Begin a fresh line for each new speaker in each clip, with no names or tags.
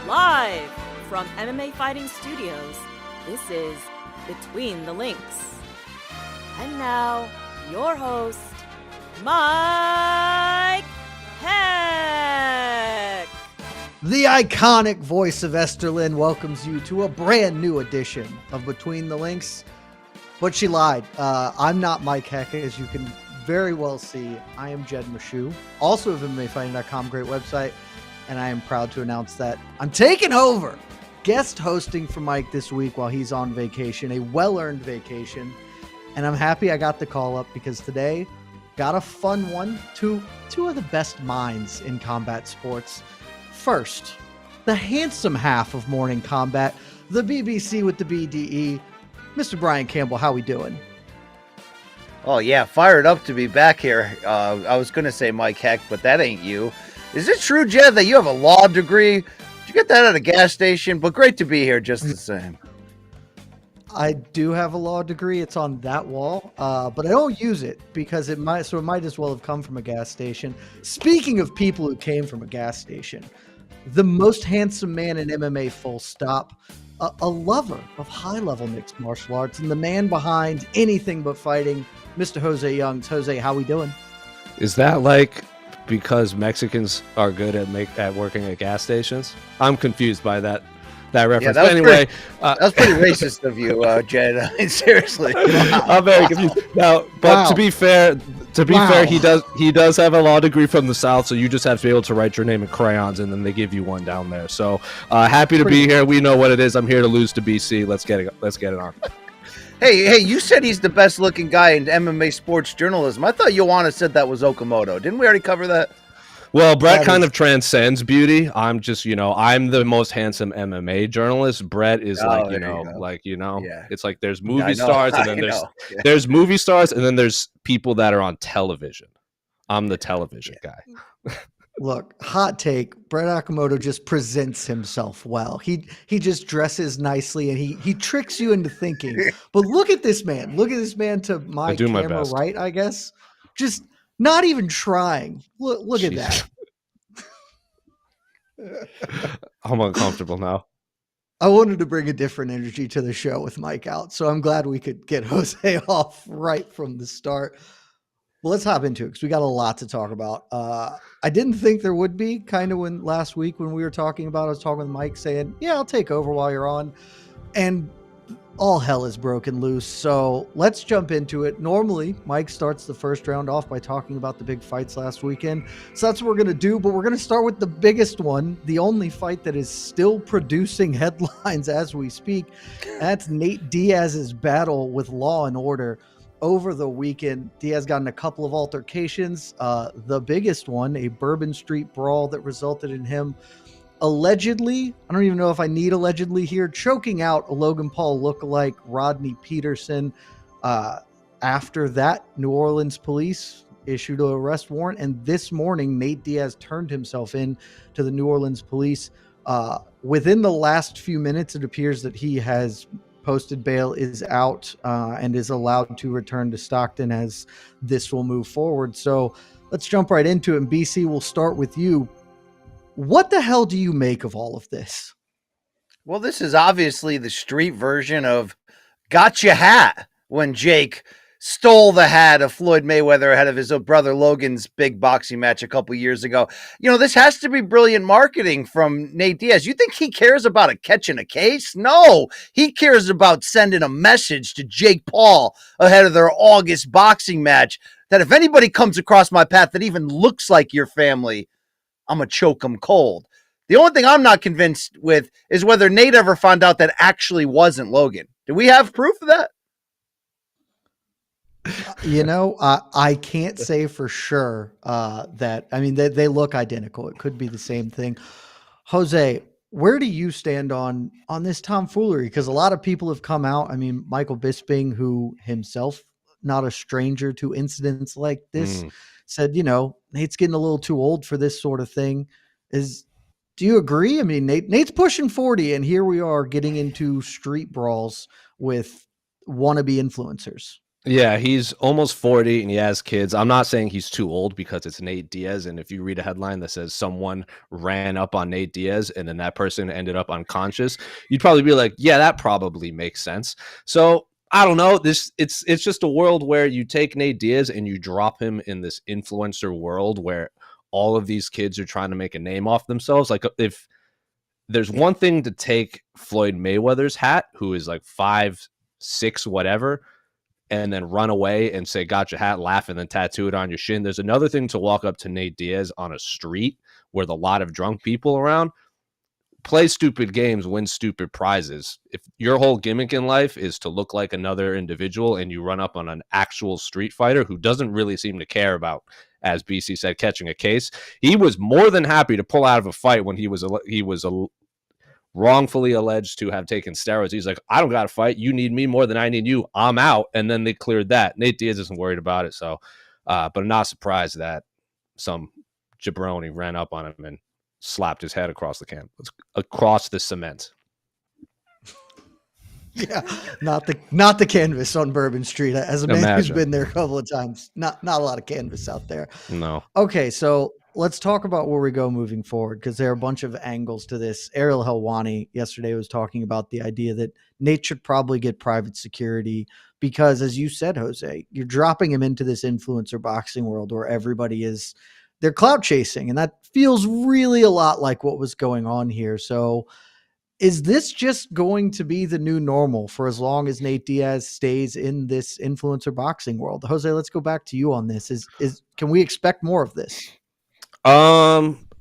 Live from MMA Fighting Studios, this is Between the Links. And now, your host, Mike Heck.
The iconic voice of Esterlin welcomes you to a brand new edition of Between the Links. But she lied. I'm not Mike Heck, as you can very well see. I am Jed Meshew, also of MMAFighting.com, great website. And I am proud to announce that I'm taking over guest hosting for Mike this week while he's on vacation, a well-earned vacation. And I'm happy I got the call up because today got a fun one. Two of the best minds in combat sports. First, the handsome half of Morning Combat, the BBC with the BDE. Mr. Brian Campbell, how we doing?
Oh, yeah, fired up to be back here. I was going to say Mike Heck, but that ain't you. Is it true, Jed, that you have a law degree? Did you get that at a gas station? But great to be here just the same.
I do have a law degree. It's on that wall, but I don't use it because it might as well have come from a gas station. Speaking of people who came from a gas station, the most handsome man in MMA, full stop, a lover of high-level mixed martial arts, and the man behind anything but fighting, Mr. Jose Youngs. Jose, how we doing?
Is that like because Mexicans are good at working at gas stations? I'm confused by that reference.
Yeah,
but anyway,
that was pretty racist of you, Jed. I mean, seriously.
I'm very confused. Now, but to be fair, he does have a law degree from the South, so you just have to be able to write your name in crayons, and then they give you one down there. So happy to be here. We know what it is. I'm here to lose to BC. Let's get it on.
Hey, you said he's the best looking guy in MMA sports journalism. I thought Ioana said that was Okamoto. Didn't we already cover that?
Well, Brett kind of transcends beauty. I'm just, I'm the most handsome MMA journalist. Brett is
Yeah.
It's like there's movie stars and then there's movie stars and then there's people that are on television. I'm the television guy.
Look, hot take. Brett Okamoto just presents himself well. He just dresses nicely and he tricks you into thinking. But look at this man. Look at this man to my camera right, I guess. Just not even trying. Look at that.
I'm uncomfortable now.
I wanted to bring a different energy to the show with Mike out, so I'm glad we could get Jose off right from the start. Well, let's hop into it because we got a lot to talk about. I didn't think there would be, kind of when last week when we were talking about, I was talking with Mike saying, yeah, I'll take over while you're on. And all hell is broken loose. So let's jump into it. Normally, Mike starts the first round off by talking about the big fights last weekend. So that's what we're going to do. But we're going to start with the biggest one, the only fight that is still producing headlines as we speak. That's Nate Diaz's battle with Law and Order. Over the weekend, Diaz got in a couple of altercations. The biggest one, a Bourbon Street Brawl that resulted in him allegedly, I don't even know if I need allegedly here, choking out a Logan Paul lookalike, Rodney Peterson. After that, New Orleans police issued an arrest warrant. And this morning, Nate Diaz turned himself in to the New Orleans police. Within the last few minutes, it appears that he has posted bail, is out, and is allowed to return to Stockton as this will move forward. So let's jump right into it. And BC, we'll start with you. What the hell do you make of all of this?
Well, this is obviously the street version of gotcha hat when Jake stole the hat of Floyd Mayweather ahead of his brother Logan's big boxing match a couple years ago. This has to be brilliant marketing from Nate Diaz. You think he cares about catching a case? No, he cares about sending a message to Jake Paul ahead of their August boxing match that if anybody comes across my path that even looks like your family, I'm going to choke them cold. The only thing I'm not convinced with is whether Nate ever found out that actually wasn't Logan. Do we have proof of that?
I can't say for sure that, I mean, they look identical. It could be the same thing. Jose, where do you stand on this tomfoolery? Because a lot of people have come out. I mean, Michael Bisping, who himself not a stranger to incidents like this, said, Nate's getting a little too old for this sort of thing. Do you agree? I mean, Nate's pushing 40, and here we are getting into street brawls with wannabe influencers.
Yeah, he's almost 40 and he has kids. I'm not saying he's too old because it's Nate Diaz. And if you read a headline that says someone ran up on Nate Diaz and then that person ended up unconscious, you'd probably be like, yeah, that probably makes sense. So I don't know. It's just a world where you take Nate Diaz and you drop him in this influencer world where all of these kids are trying to make a name off themselves. Like if there's one thing to take Floyd Mayweather's hat, who is like 5'6", whatever, and then run away and say, got your hat, laugh, and then tattoo it on your shin. There's another thing to walk up to Nate Diaz on a street with a lot of drunk people around, play stupid games, win stupid prizes. If your whole gimmick in life is to look like another individual and you run up on an actual street fighter who doesn't really seem to care about, as BC said, catching a case, he was more than happy to pull out of a fight when he was wrongfully alleged to have taken steroids. He's like, I don't got to fight. You need me more than I need you. I'm out. And then they cleared that. Nate Diaz isn't worried about it. So, but I'm not surprised that some jabroni ran up on him and slapped his head across the cement.
Yeah, not the canvas on Bourbon Street. As a man who's been there a couple of times, not a lot of canvas out there.
No.
Okay, so let's talk about where we go moving forward, because there are a bunch of angles to this. Ariel Helwani yesterday was talking about the idea that Nate should probably get private security because, as you said, Jose, you're dropping him into this influencer boxing world where they're clout chasing, and that feels really a lot like what was going on here. So is this just going to be the new normal for as long as Nate Diaz stays in this influencer boxing world? Jose, let's go back to you on this. Can we expect more of this?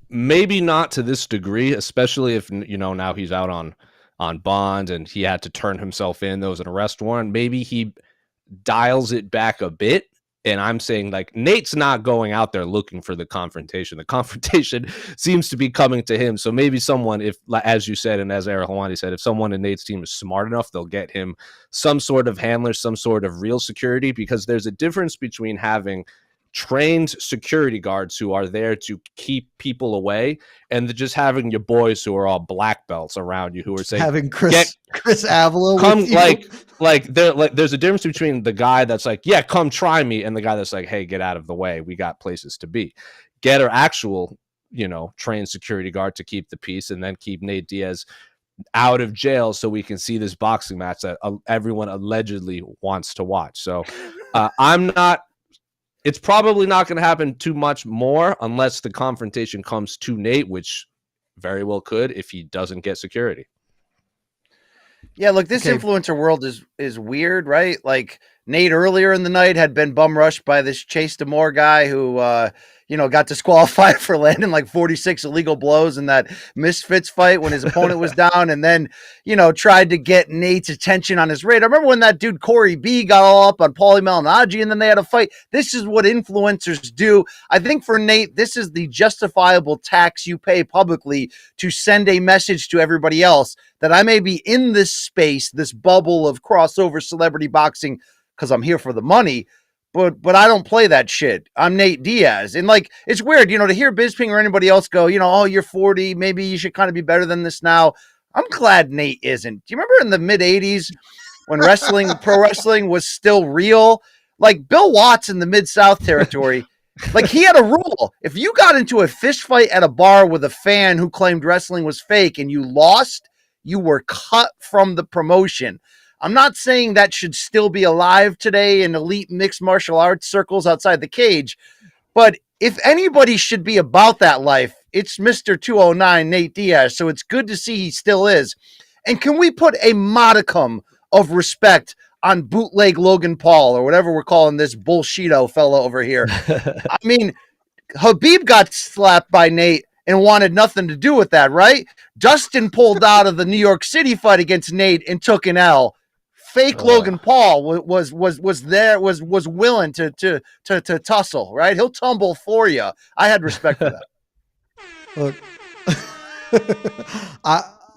Maybe not to this degree, especially if, now he's out on bond and he had to turn himself in. There was an arrest warrant. Maybe he dials it back a bit. And I'm saying, like, Nate's not going out there looking for the confrontation. The confrontation seems to be coming to him. So maybe someone, if, as you said, and as Ariel Helwani said, if someone in Nate's team is smart enough, they'll get him some sort of handler, some sort of real security, because there's a difference between having trained security guards who are there to keep people away and just having your boys who are all black belts around you who are saying,
having Chris Avila
come, there's a difference between the guy that's like, yeah, come try me, and the guy that's like, hey, get out of the way, we got places to be. Get an actual trained security guard to keep the peace, and then keep Nate Diaz out of jail so we can see this boxing match that everyone allegedly wants to watch. So it's probably not going to happen too much more unless the confrontation comes to Nate, which very well could if he doesn't get security.
Yeah, look, this influencer world is weird, right? Like, Nate earlier in the night had been bum rushed by this Chase Demore guy who, got disqualified for landing like 46 illegal blows in that Misfits fight when his opponent was down, and then, tried to get Nate's attention on his radar. I remember when that dude Corey B got all up on Paulie Malignaggi and then they had a fight. This is what influencers do. I think for Nate, this is the justifiable tax you pay publicly to send a message to everybody else that I may be in this space, this bubble of crossover celebrity boxing, because I'm here for the money, but I don't play that shit. I'm Nate Diaz. And like, it's weird, to hear Bisping or anybody else go, oh, you're 40, maybe you should kind of be better than this now. I'm glad Nate isn't. Do you remember in the mid 80s when pro wrestling was still real? Like Bill Watts in the Mid-South territory, like he had a rule. If you got into a fist fight at a bar with a fan who claimed wrestling was fake and you lost, you were cut from the promotion. I'm not saying that should still be alive today in elite mixed martial arts circles outside the cage, but if anybody should be about that life, it's Mr. 209 Nate Diaz. So it's good to see he still is. And can we put a modicum of respect on bootleg Logan Paul or whatever we're calling this bullshito fella over here? I mean, Habib got slapped by Nate and wanted nothing to do with that, right? Dustin pulled out of the New York City fight against Nate and took an L. Fake Logan Paul was willing to tussle, right? He'll tumble for you. I had respect for that.
Look,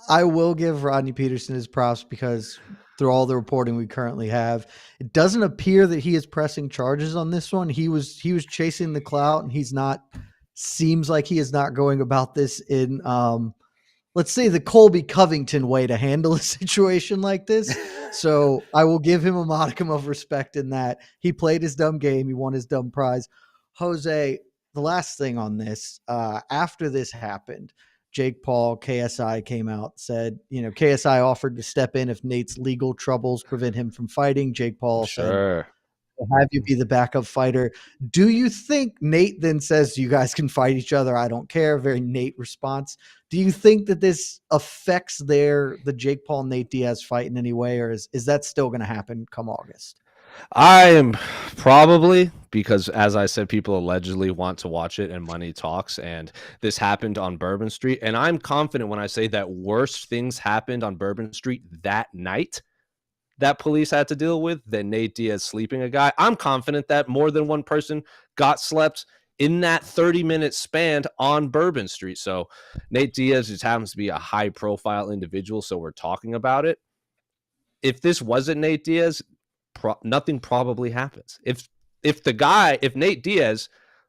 I will give Rodney Peterson his props because through all the reporting we currently have, it doesn't appear that he is pressing charges on this one. He was chasing the clout, and seems like he is not going about this in let's say, the Colby Covington way to handle a situation like this. So I will give him a modicum of respect in that he played his dumb game. He won his dumb prize. Jose, the last thing on this, after this happened, Jake Paul, KSI came out, said, KSI offered to step in if Nate's legal troubles prevent him from fighting. Jake Paul said, "I'll have you be the backup fighter." Do you think Nate then says, "You guys can fight each other, I don't care"? Very Nate response. Do you think that this affects the Jake Paul Nate Diaz fight in any way, or is that still going to happen come August?
I am probably, because as I said, people allegedly want to watch it and money talks, and this happened on Bourbon Street. And I'm confident when I say that worse things happened on Bourbon Street that night that police had to deal with than Nate Diaz sleeping a guy. I'm confident that more than one person got slept in that 30-minute span on Bourbon Street. So Nate Diaz just happens to be a high-profile individual, so we're talking about it. If this wasn't Nate Diaz, nothing probably happens. If Nate Diaz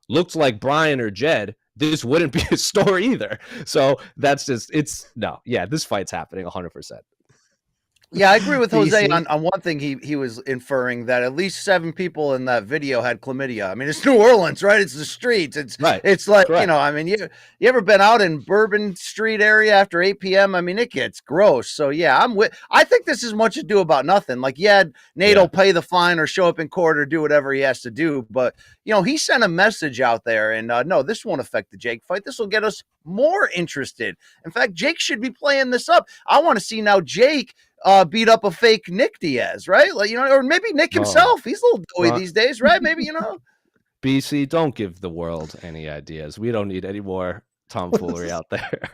looked like Brian or Jed, this wouldn't be a story either. So that's just, this fight's happening 100%.
Yeah, I agree with Jose on one thing. He was inferring that at least 7 people in that video had chlamydia. I mean, it's New Orleans, right? It's the streets. It's right. It's like, correct. I mean, you ever been out in Bourbon Street area after 8 p.m.? I mean, it gets gross. So yeah, I think this is much ado about nothing. Like, Nate will pay the fine or show up in court or do whatever he has to do. But he sent a message out there, and no, this won't affect the Jake fight. This will get us more interested. In fact, Jake should be playing this up. I want to see now Jake beat up a fake Nick Diaz, right? Like, or maybe Nick himself. He's a little doughy these days, right? Maybe,
BC, don't give the world any ideas. We don't need any more tomfoolery out there.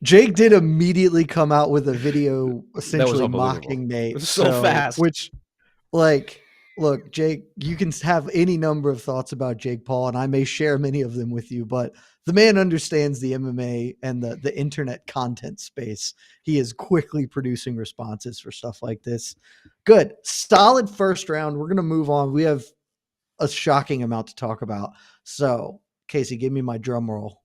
Jake did immediately come out with a video essentially mocking Nate.
So fast.
Which, like, look, Jake, you can have any number of thoughts about Jake Paul, and I may share many of them with you, but the man understands the MMA and the internet content space. He is quickly producing responses for stuff like this. Good. Solid first round. We're going to move on. We have a shocking amount to talk about. So, Casey, give me my drum roll.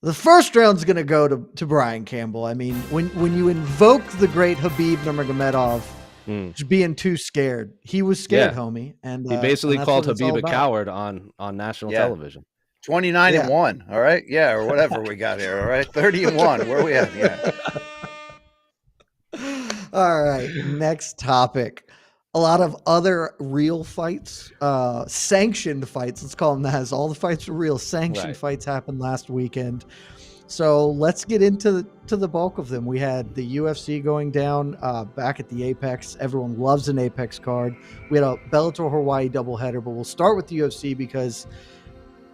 The first round's going to go to Brian Campbell. I mean, when you invoke the great Khabib Nurmagomedov, just being too scared. He was scared, homie. And
he basically called Khabib a coward on national television.
29-1. All right. Yeah. Or whatever we got here. All right. 30-1. Where are we at? Yeah.
All right. Next topic. A lot of other real fights, sanctioned fights. Let's call them that. As all the fights were real. Sanctioned fights happened last weekend. So let's get into the bulk of them. We had the UFC going down back at the Apex. Everyone loves an Apex card. We had a Bellator Hawaii doubleheader, but we'll start with the UFC because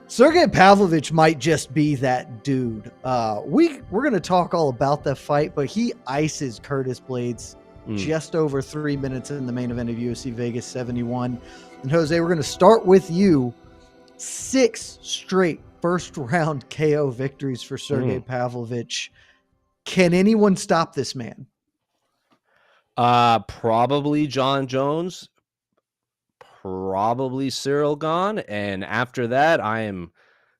Sergei Pavlovich might just be that dude. We're going to talk all about that fight, but he ices Curtis Blaydes just over 3 minutes in the main event of UFC Vegas 71. And Jose, we're going to start with you. 6 straight first round KO victories for Sergei Pavlovich. Can anyone stop this man?
Probably John Jones, probably Cyril Gane. And after that, I am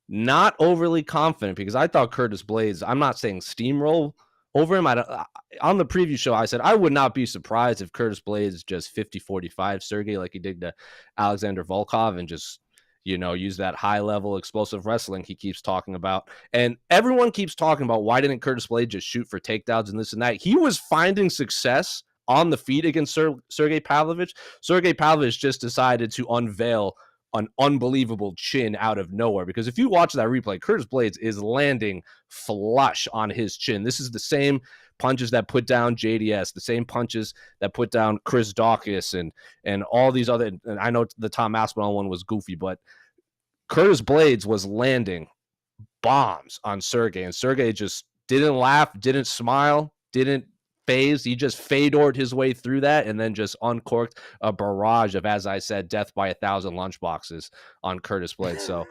not overly confident because I thought Curtis Blaydes, I'm not saying steamroll over him. On the preview show, I said I would not be surprised if Curtis Blaydes just 50-45 Sergey like he did to Alexander Volkov and just use that high-level explosive wrestling he keeps talking about. And everyone keeps talking about why didn't Curtis Blaydes just shoot for takedowns and this and that. He was finding success on the feet against Sergei Pavlovich. Sergei Pavlovich just decided to unveil an unbelievable chin out of nowhere. Because if you watch that replay, Curtis Blaydes is landing flush on his chin. This is the same punches that put down JDS, the same punches that put down Chris Dawkins and all these other. And I know the Tom Aspinall one was goofy, but Curtis Blaydes was landing bombs on Sergey, and Sergey just didn't laugh, didn't smile, didn't phase. He just fadored his way through that and then just uncorked a barrage of, as I said, death by 1,000 lunchboxes on Curtis Blaydes. So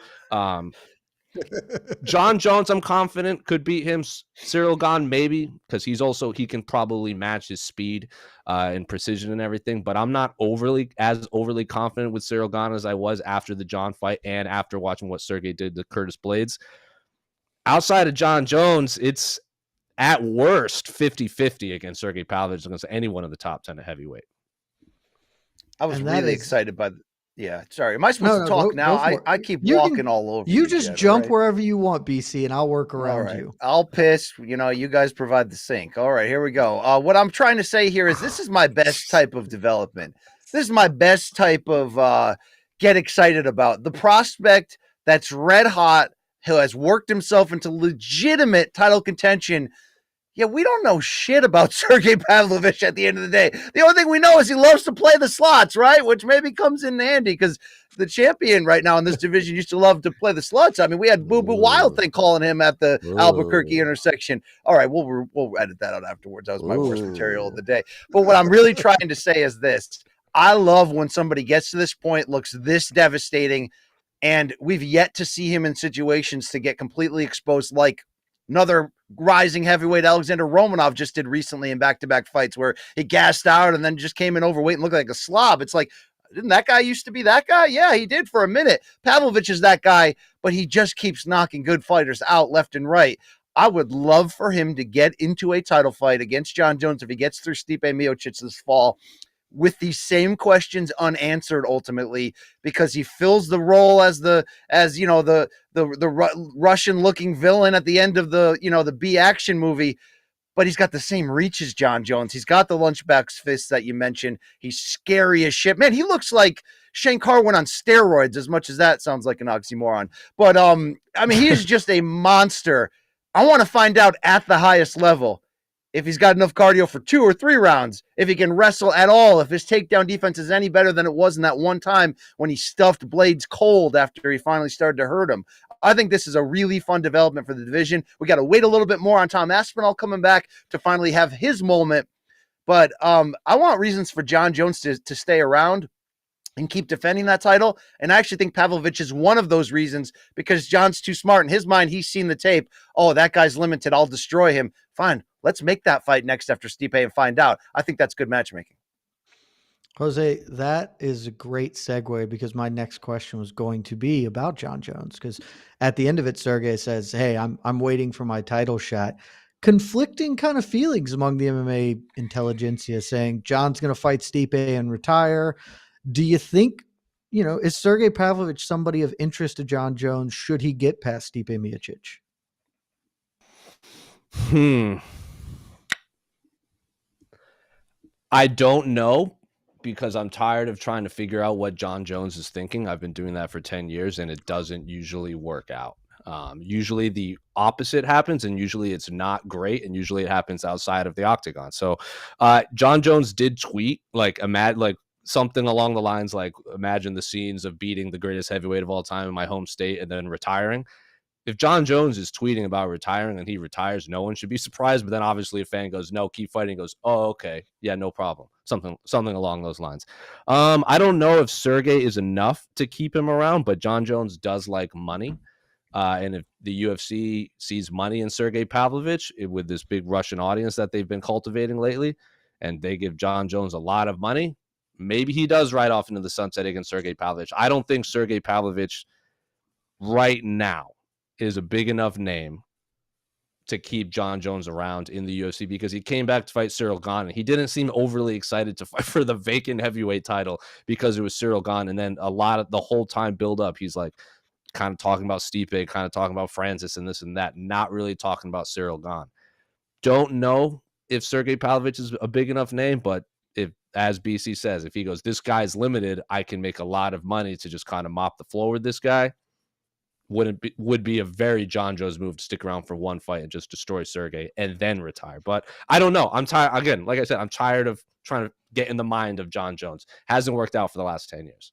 John Jones, I'm confident could beat him. Cyril Gane, maybe, because he can probably match his speed and precision and everything. But I'm not overly confident with Cyril Gane as I was after the John fight and after watching what Sergei did to Curtis Blaydes. Outside of John Jones, it's at worst 50-50 against Sergei Pavlovich against anyone in the top 10 of heavyweight.
I was really excited by yeah, sorry. Am I supposed to talk now? I keep walking all over.
You just jump wherever you want, BC, and I'll work around you.
I'll piss. You guys provide the sink. All right, here we go. What I'm trying to say here is this is my best type of development. This is my best type of get excited about. The prospect that's red hot, who has worked himself into legitimate title contention. Yeah, we don't know shit about Sergei Pavlovich at the end of the day. The only thing we know is he loves to play the slots, right? Which maybe comes in handy because the champion right now in this division used to love to play the slots. I mean, we had Boo Boo Wild thing calling him at the Albuquerque intersection. All right, we'll edit that out afterwards. That was my worst material of the day. But what I'm really trying to say is this. I love when somebody gets to this point, looks this devastating, and we've yet to see him in situations to get completely exposed like another rising heavyweight Alexander Romanov just did recently in back-to-back fights where he gassed out and then just came in overweight and looked like a slob. It's like, didn't that guy used to be that guy? Yeah, he did for a minute. Pavlovich is that guy, but he just keeps knocking good fighters out left and right. I would love for him to get into a title fight against John Jones if he gets through Stipe Miocic this fall with these same questions unanswered ultimately, because he fills the role as the Russian looking villain at the end of the B action movie, but he's got the same reach as John Jones. He's got the lunchbox fists that you mentioned. He's scary as shit. Man, he looks like Shane Carwin on steroids, as much as that sounds like an oxymoron. But I mean, he is just a monster. I want to find out at the highest level if he's got enough cardio for 2 or 3 rounds, if he can wrestle at all, if his takedown defense is any better than it was in that one time when he stuffed Blaydes cold after he finally started to hurt him. I think this is a really fun development for the division. We got to wait a little bit more on Tom Aspinall coming back to finally have his moment. But I want reasons for John Jones to stay around and keep defending that title. And I actually think Pavlovich is one of those reasons, because John's too smart. In his mind, he's seen the tape. Oh, that guy's limited. I'll destroy him. Fine. Let's make that fight next after Stipe and find out. I think that's good matchmaking.
Jose, that is a great segue, because my next question was going to be about John Jones, because at the end of it, Sergei says, hey, I'm waiting for my title shot. Conflicting kind of feelings among the MMA intelligentsia, saying John's going to fight Stipe and retire. Do you think, is Sergei Pavlovich somebody of interest to John Jones should he get past Stipe Miocic?
I don't know, because I'm tired of trying to figure out what John Jones is thinking. I've been doing that for 10 years and it doesn't usually work out. Usually the opposite happens, and usually it's not great, and usually it happens outside of the octagon. So John Jones did tweet something along the lines like, imagine the scenes of beating the greatest heavyweight of all time in my home state and then retiring. If John Jones is tweeting about retiring and he retires, no one should be surprised. But then obviously a fan goes, no, keep fighting. He goes, oh, okay. Yeah, no problem. Something along those lines. I don't know if Sergei is enough to keep him around, but John Jones does like money. And if the UFC sees money in Sergei Pavlovich with this big Russian audience that they've been cultivating lately, and they give John Jones a lot of money, maybe he does ride off into the sunset against Sergei Pavlovich. I don't think Sergei Pavlovich right now is a big enough name to keep John Jones around in the UFC, because he came back to fight Cyril Gane, and he didn't seem overly excited to fight for the vacant heavyweight title because it was Cyril Gane. And then the whole time build up, he's like kind of talking about Stipe, kind of talking about Francis and this and that, not really talking about Cyril Gane. Don't know if Sergei Pavlovich is a big enough name, but if, as BC says, if he goes, this guy's limited, I can make a lot of money to just kind of mop the floor with this guy, would be a very John Jones move to stick around for one fight and just destroy Sergei and then retire. But I don't know. I'm tired. Again, like I said, I'm tired of trying to get in the mind of John Jones. Hasn't worked out for the last 10 years.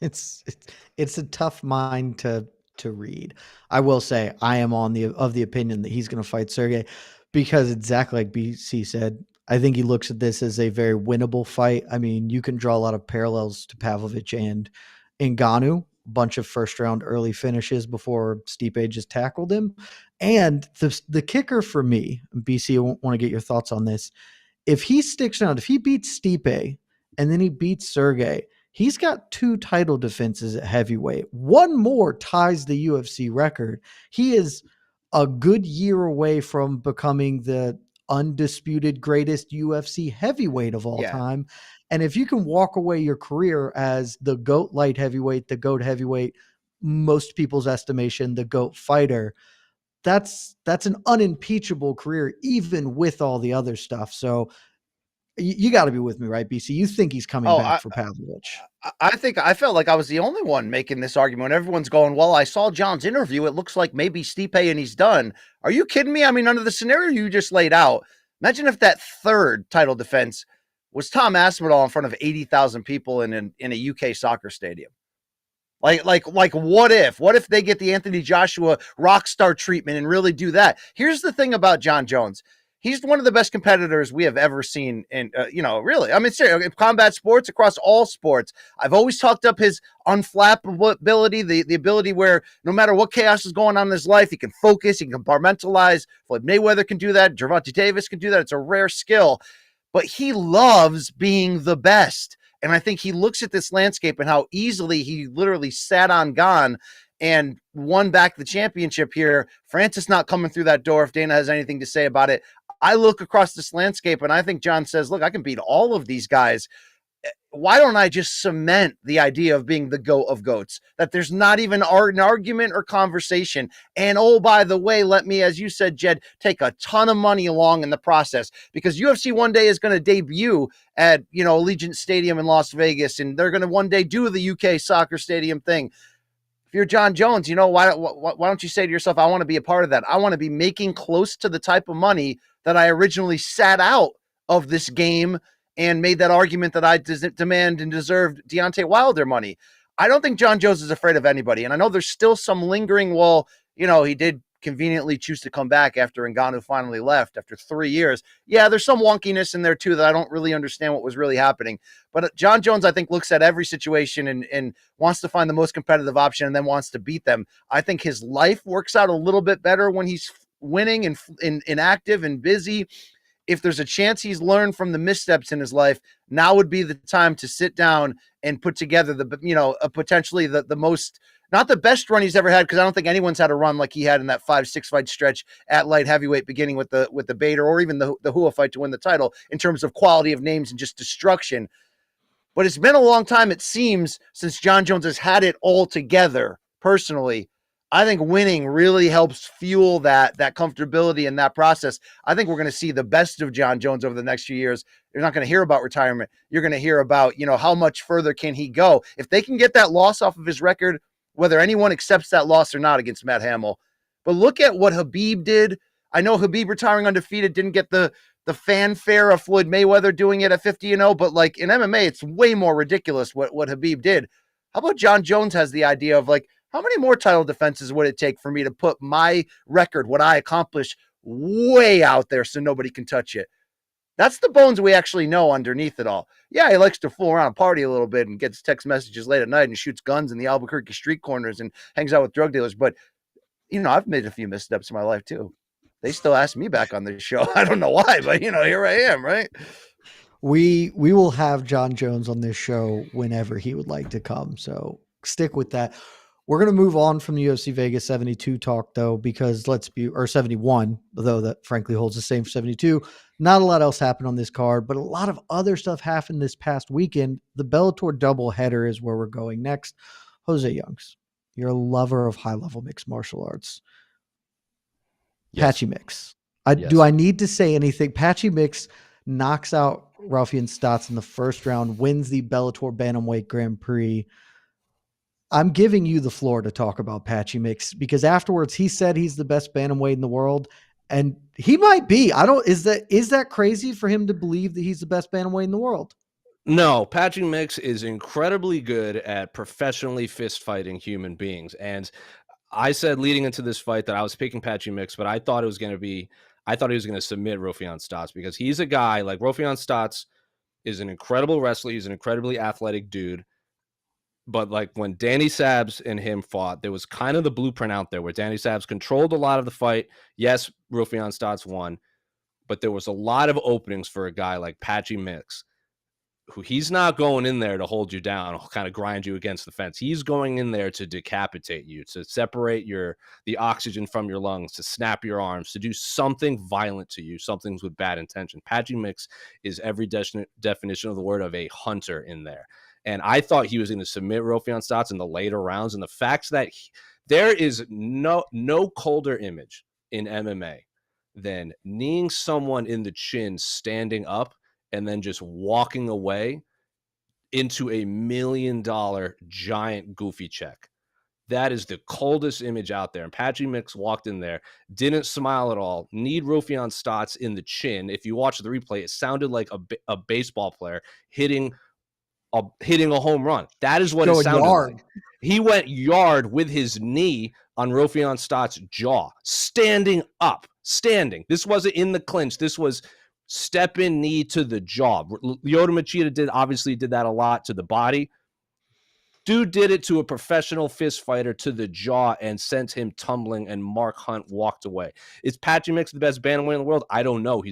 It's a tough mind to read. I will say I am of the opinion that he's going to fight Sergei, because exactly like BC said, I think he looks at this as a very winnable fight. I mean, you can draw a lot of parallels to Pavlovich and Ngannou. bunch of first round early finishes before Stipe just tackled him. And the kicker for me, BC, I want to get your thoughts on this. If he sticks around, if he beats Stipe and then he beats Sergei, he's got 2 title defenses at heavyweight. One more ties the UFC record. He is a good year away from becoming the undisputed greatest UFC heavyweight of all time. And if you can walk away your career as the GOAT light heavyweight, the GOAT heavyweight, most people's estimation, the GOAT fighter, that's an unimpeachable career, even with all the other stuff. So you got to be with me, right, BC? You think he's coming back for Pavlovich?
I felt like I was the only one making this argument. Everyone's going, well, I saw John's interview. It looks like maybe Stipe and he's done. Are you kidding me? I mean, under the scenario you just laid out, imagine if that third title defense was Tom Aspinall in front of 80,000 people in a UK soccer stadium. Like what if they get the Anthony Joshua rock star treatment and really do that? Here's the thing about John Jones. He's one of the best competitors we have ever seen in, really. I mean, seriously, combat sports, across all sports. I've always talked up his unflappability, the ability where no matter what chaos is going on in his life, he can focus, he can compartmentalize. Floyd Mayweather can do that. Gervonta Davis can do that. It's a rare skill. But he loves being the best. And I think he looks at this landscape and how easily he literally sat on Gane and won back the championship here. Francis not coming through that door if Dana has anything to say about it. I look across this landscape and I think John says, look, I can beat all of these guys. Why don't I just cement the idea of being the GOAT of GOATs, that there's not even an argument or conversation? And oh, by the way, let me, as you said, Jed, take a ton of money along in the process, because UFC one day is going to debut at, Allegiant Stadium in Las Vegas, and they're going to one day do the UK soccer stadium thing. If you're John Jones, why don't you say to yourself, I want to be a part of that. I want to be making close to the type of money that I originally sat out of this game and made that argument that I demand and deserved Deontay Wilder money. I don't think John Jones is afraid of anybody. And I know there's still some lingering, he did conveniently choose to come back after Ngannou finally left after 3 years. Yeah, there's some wonkiness in there too that I don't really understand what was really happening. But John Jones, I think, looks at every situation and wants to find the most competitive option and then wants to beat them. I think his life works out a little bit better when he's winning and active and busy. If there's a chance he's learned from the missteps in his life, now would be the time to sit down and put together potentially the most, not the best run he's ever had, because I don't think anyone's had a run like he had in that 5-6 fight stretch at light heavyweight, beginning with the Bader or even the Hua fight to win the title, in terms of quality of names and just destruction. But it's been a long time, it seems, since John Jones has had it all together. Personally, I think winning really helps fuel that comfortability in that process. I think we're going to see the best of John Jones over the next few years. You're not going to hear about retirement. You're going to hear about, how much further can he go? If they can get that loss off of his record, whether anyone accepts that loss or not against Matt Hamill. But look at what Khabib did. I know Khabib retiring undefeated didn't get the fanfare of Floyd Mayweather doing it at 50-0, but like in MMA, it's way more ridiculous what Khabib did. How about John Jones has the idea of how many more title defenses would it take for me to put my record, what I accomplished, way out there so nobody can touch it? That's the bones we actually know underneath it all. Yeah, he likes to fool around and party a little bit and gets text messages late at night and shoots guns in the Albuquerque street corners and hangs out with drug dealers. But, I've made a few missteps in my life too. They still ask me back on this show. I don't know why, but, here I am, right?
We will have John Jones on this show whenever he would like to come. So stick with that. We're going to move on from the UFC Vegas 72 talk, though, because or 71, though that frankly holds the same for 72. Not a lot else happened on this card, but a lot of other stuff happened this past weekend. The Bellator doubleheader is where we're going next. Jose Youngs, you're a lover of high-level mixed martial arts. Yes. Patchy Mix.
Yes.
Do I need to say anything? Patchy Mix knocks out Raufeon Stots in the first round, wins the Bellator Bantamweight Grand Prix. I'm giving you the floor to talk about Patchy Mix, because afterwards he said he's the best bantamweight in the world, and he might be. Is that crazy for him to believe that he's the best bantamweight in the world?
No, Patchy Mix is incredibly good at professionally fist fighting human beings. And I said leading into this fight that I was picking Patchy Mix, but I thought he was going to submit Raufeon Stots, because he's a guy like Raufeon Stots is an incredible wrestler. He's an incredibly athletic dude. But like when Danny Sabs and him fought, there was kind of the blueprint out there where Danny Sabs controlled a lot of the fight. Yes, Rufián Stotts won, but there was a lot of openings for a guy like Patchy Mix, who he's not going in there to hold you down, kind of grind you against the fence. He's going in there to decapitate you, to separate the oxygen from your lungs, to snap your arms, to do something violent to you, something with bad intention. Patchy Mix is every definition of the word of a hunter in there. And I thought he was going to submit Rufián Stotts in the later rounds. And the fact that there is no colder image in MMA than kneeing someone in the chin standing up and then just walking away into $1 million giant goofy check. That is the coldest image out there. And Patchy Mix walked in there, didn't smile at all, kneed Rufián Stotts in the chin. If you watch the replay, it sounded like a baseball player hitting a home run. That is what it sounded like. He went yard with his knee on Rufián Stotts' jaw, standing up, standing. This wasn't in the clinch. This was step in knee to the jaw. Lyoto Machida obviously did that a lot to the body. Dude did it to a professional fist fighter to the jaw and sent him tumbling, and Mark Hunt walked away. Is Patchy Mix the best bantamweight in the world? I don't know.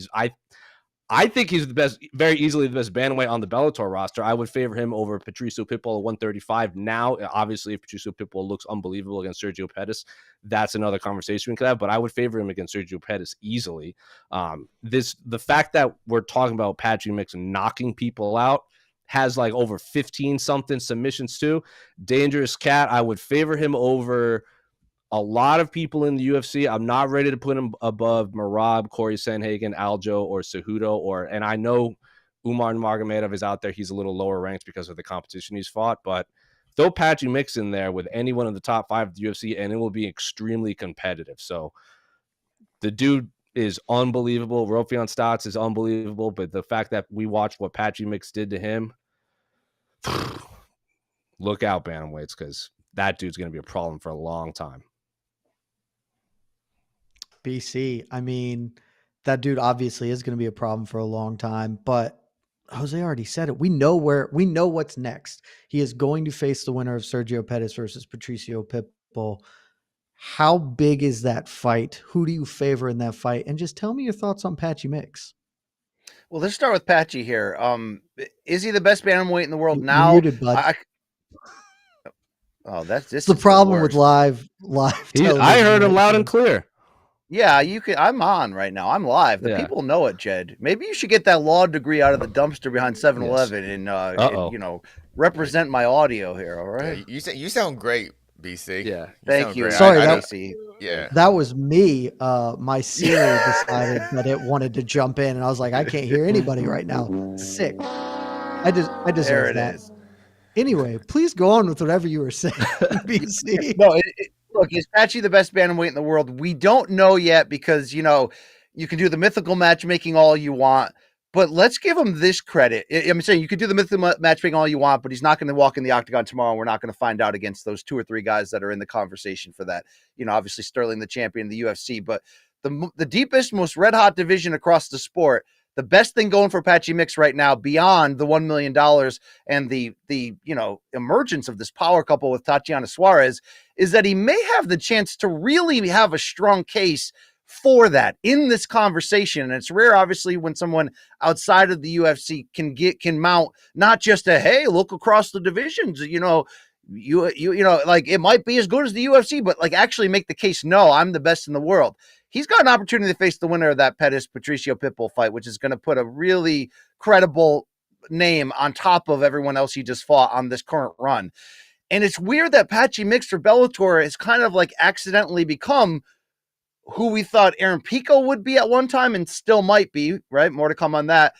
I think he's the best, very easily the best bantamweight on the Bellator roster. I would favor him over Patricio Pitbull at 135. Now, obviously, if Patricio Pitbull looks unbelievable against Sergio Pettis, that's another conversation we could have, but I would favor him against Sergio Pettis easily. The fact that we're talking about Patchy Mix knocking people out, has like over 15-something submissions too. Dangerous cat. I would favor him over a lot of people in the UFC. I'm not ready to put him above Merab, Corey Sanhagen, Aljo, or Cejudo, and I know Umar Nurmagomedov is out there. He's a little lower ranked because of the competition he's fought, but throw Patchy Mix in there with anyone in the top 5 of the UFC, and it will be extremely competitive. So the dude is unbelievable. Rufián Stotts is unbelievable, but the fact that we watched what Patchy Mix did to him, look out, bantamweights, because that dude's going to be a problem for a long time.
BC, I mean, that dude obviously is going to be a problem for a long time, but Jose already said it. We know what's next. He is going to face the winner of Sergio Pettis versus Patricio Pitbull. How big is that fight? Who do you favor in that fight? And just tell me your thoughts on Patchy Mix.
Well, let's start with Patchy here. Is he the best bantamweight in the world now?
You're muted, bud.
This
the problem with live
I heard him loud and clear.
Yeah, you can. I'm on right now. I'm live. The people know it, Jed. Maybe you should get that law degree out of the dumpster behind 7-Eleven and represent my audio here. All right.
Yeah, you sound great, BC.
Yeah. Thank you.
Sorry,
that
was me. My Siri decided that it wanted to jump in, and I was like, I can't hear anybody right now. Sick. I deserve that. Is. Anyway, please go on with whatever you were saying, BC.
No, look, is Patchy the best bantamweight in the world? We don't know yet because, you can do the mythical matchmaking all you want, but let's give him this credit. I'm saying you could do the mythical matchmaking all you want, but he's not going to walk in the octagon tomorrow. We're not going to find out against those 2 or 3 guys that are in the conversation for that. Obviously Sterling, the champion of the UFC, but the deepest, most red hot division across the sport, the best thing going for Patchy Mix right now, beyond the $1 million and the emergence of this power couple with Tatiana Suarez, is that he may have the chance to really have a strong case for that in this conversation. And it's rare, obviously, when someone outside of the UFC can mount not just a, hey, look across the divisions, like it might be as good as the UFC, but like actually make the case, no, I'm the best in the world. He's got an opportunity to face the winner of that Pettis-Patricio Pitbull fight, which is going to put a really credible name on top of everyone else he just fought on this current run. And it's weird that Patchy Mix for Bellator has kind of like accidentally become who we thought Aaron Pico would be at one time and still might be, right? More to come on that.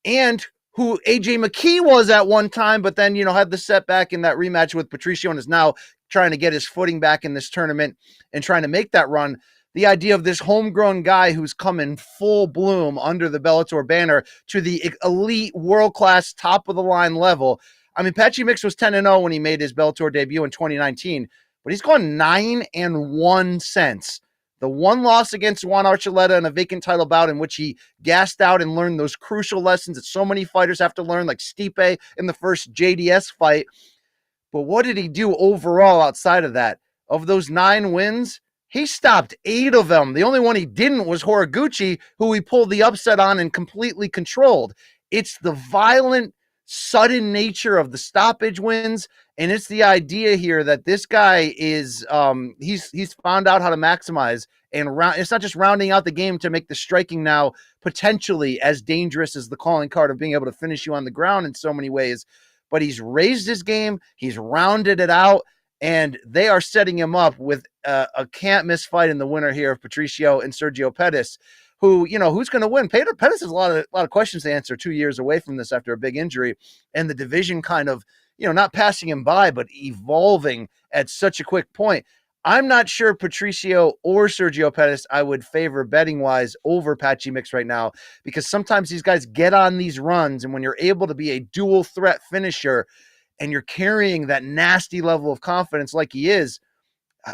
And who AJ McKee was at one time, but then, had the setback in that rematch with Patricio and is now trying to get his footing back in this tournament and trying to make that run. The idea of this homegrown guy who's come in full bloom under the Bellator banner to the elite, world-class, top-of-the-line level. I mean, Patchy Mix was 10-0 when he made his Bellator debut in 2019, but he's gone 9-1 since. The one loss against Juan Archuleta in a vacant title bout in which he gassed out and learned those crucial lessons that so many fighters have to learn, like Stipe in the first JDS fight. But what did he do overall outside of that? Of those 9 wins, he stopped 8 of them. The only one he didn't was Horiguchi, who he pulled the upset on and completely controlled. It's the violent, sudden nature of the stoppage wins, and it's the idea here that this guy is he's found out how to maximize and it's not just rounding out the game to make the striking now potentially as dangerous as the calling card of being able to finish you on the ground in so many ways, but he's raised his game, he's rounded it out, and they are setting him up with a can't miss fight in the winner here of Patricio and Sergio Pettis, who, who's going to win? Pettis has a lot of questions to answer 2 years away from this after a big injury, and the division kind of, not passing him by, but evolving at such a quick point. I'm not sure Patricio or Sergio Pettis I would favor betting-wise over Patchy Mix right now, because sometimes these guys get on these runs, and when you're able to be a dual threat finisher and you're carrying that nasty level of confidence like he is,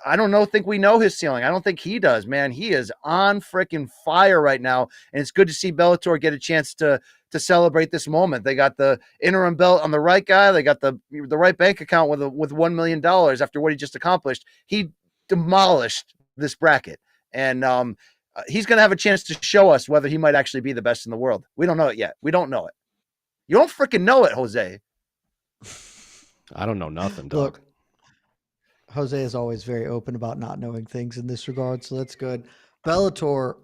I don't think we know his ceiling. I don't think he does, man. He is on freaking fire right now, and it's good to see Bellator get a chance to celebrate this moment. They got the interim belt on the right guy. They got the right bank account with $1 million after what he just accomplished. He demolished this bracket, and he's going to have a chance to show us whether he might actually be the best in the world. We don't know it yet. We don't know it. You don't freaking know it, Jose.
I don't know nothing, dog.
Look, Jose is always very open about not knowing things in this regard, so that's good. Bellator,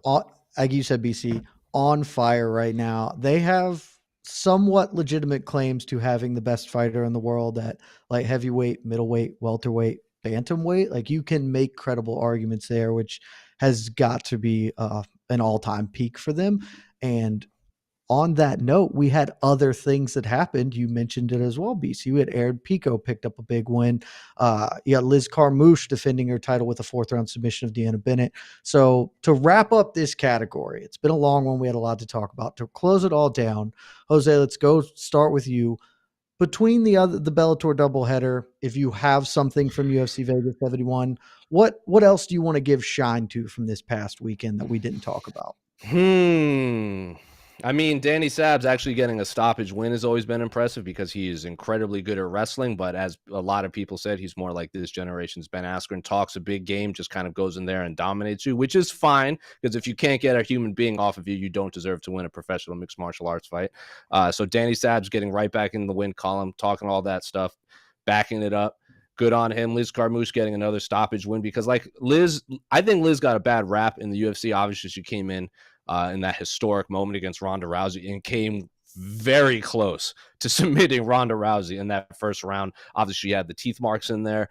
like you said, BC, on fire right now. They have somewhat legitimate claims to having the best fighter in the world at like heavyweight, middleweight, welterweight, bantamweight. Like, you can make credible arguments there, which has got to be an all-time peak for them. And on that note, we had other things that happened. You mentioned it as well, BC. We had Aaron Pico picked up a big win. You got Liz Carmouche defending her title with a 4th-round submission of Deanna Bennett. So to wrap up this category, it's been a long one. We had a lot to talk about. To close it all down, Jose, let's go start with you. Between the Bellator doubleheader, if you have something from UFC Vegas 71, what else do you want to give shine to from this past weekend that we didn't talk about?
I mean, Danny Sab's actually getting a stoppage win has always been impressive because he is incredibly good at wrestling. But as a lot of people said, he's more like this generation's Ben Askren. Talks a big game, just kind of goes in there and dominates you, which is fine, because if you can't get a human being off of you, you don't deserve to win a professional mixed martial arts fight. So Danny Sab's getting right back in the win column, talking all that stuff, backing it up. Good on him. Liz Carmouche getting another stoppage win, because I think Liz got a bad rap in the UFC. Obviously, she came in that historic moment against Ronda Rousey and came very close to submitting Ronda Rousey in that first round. Obviously, she had the teeth marks in there.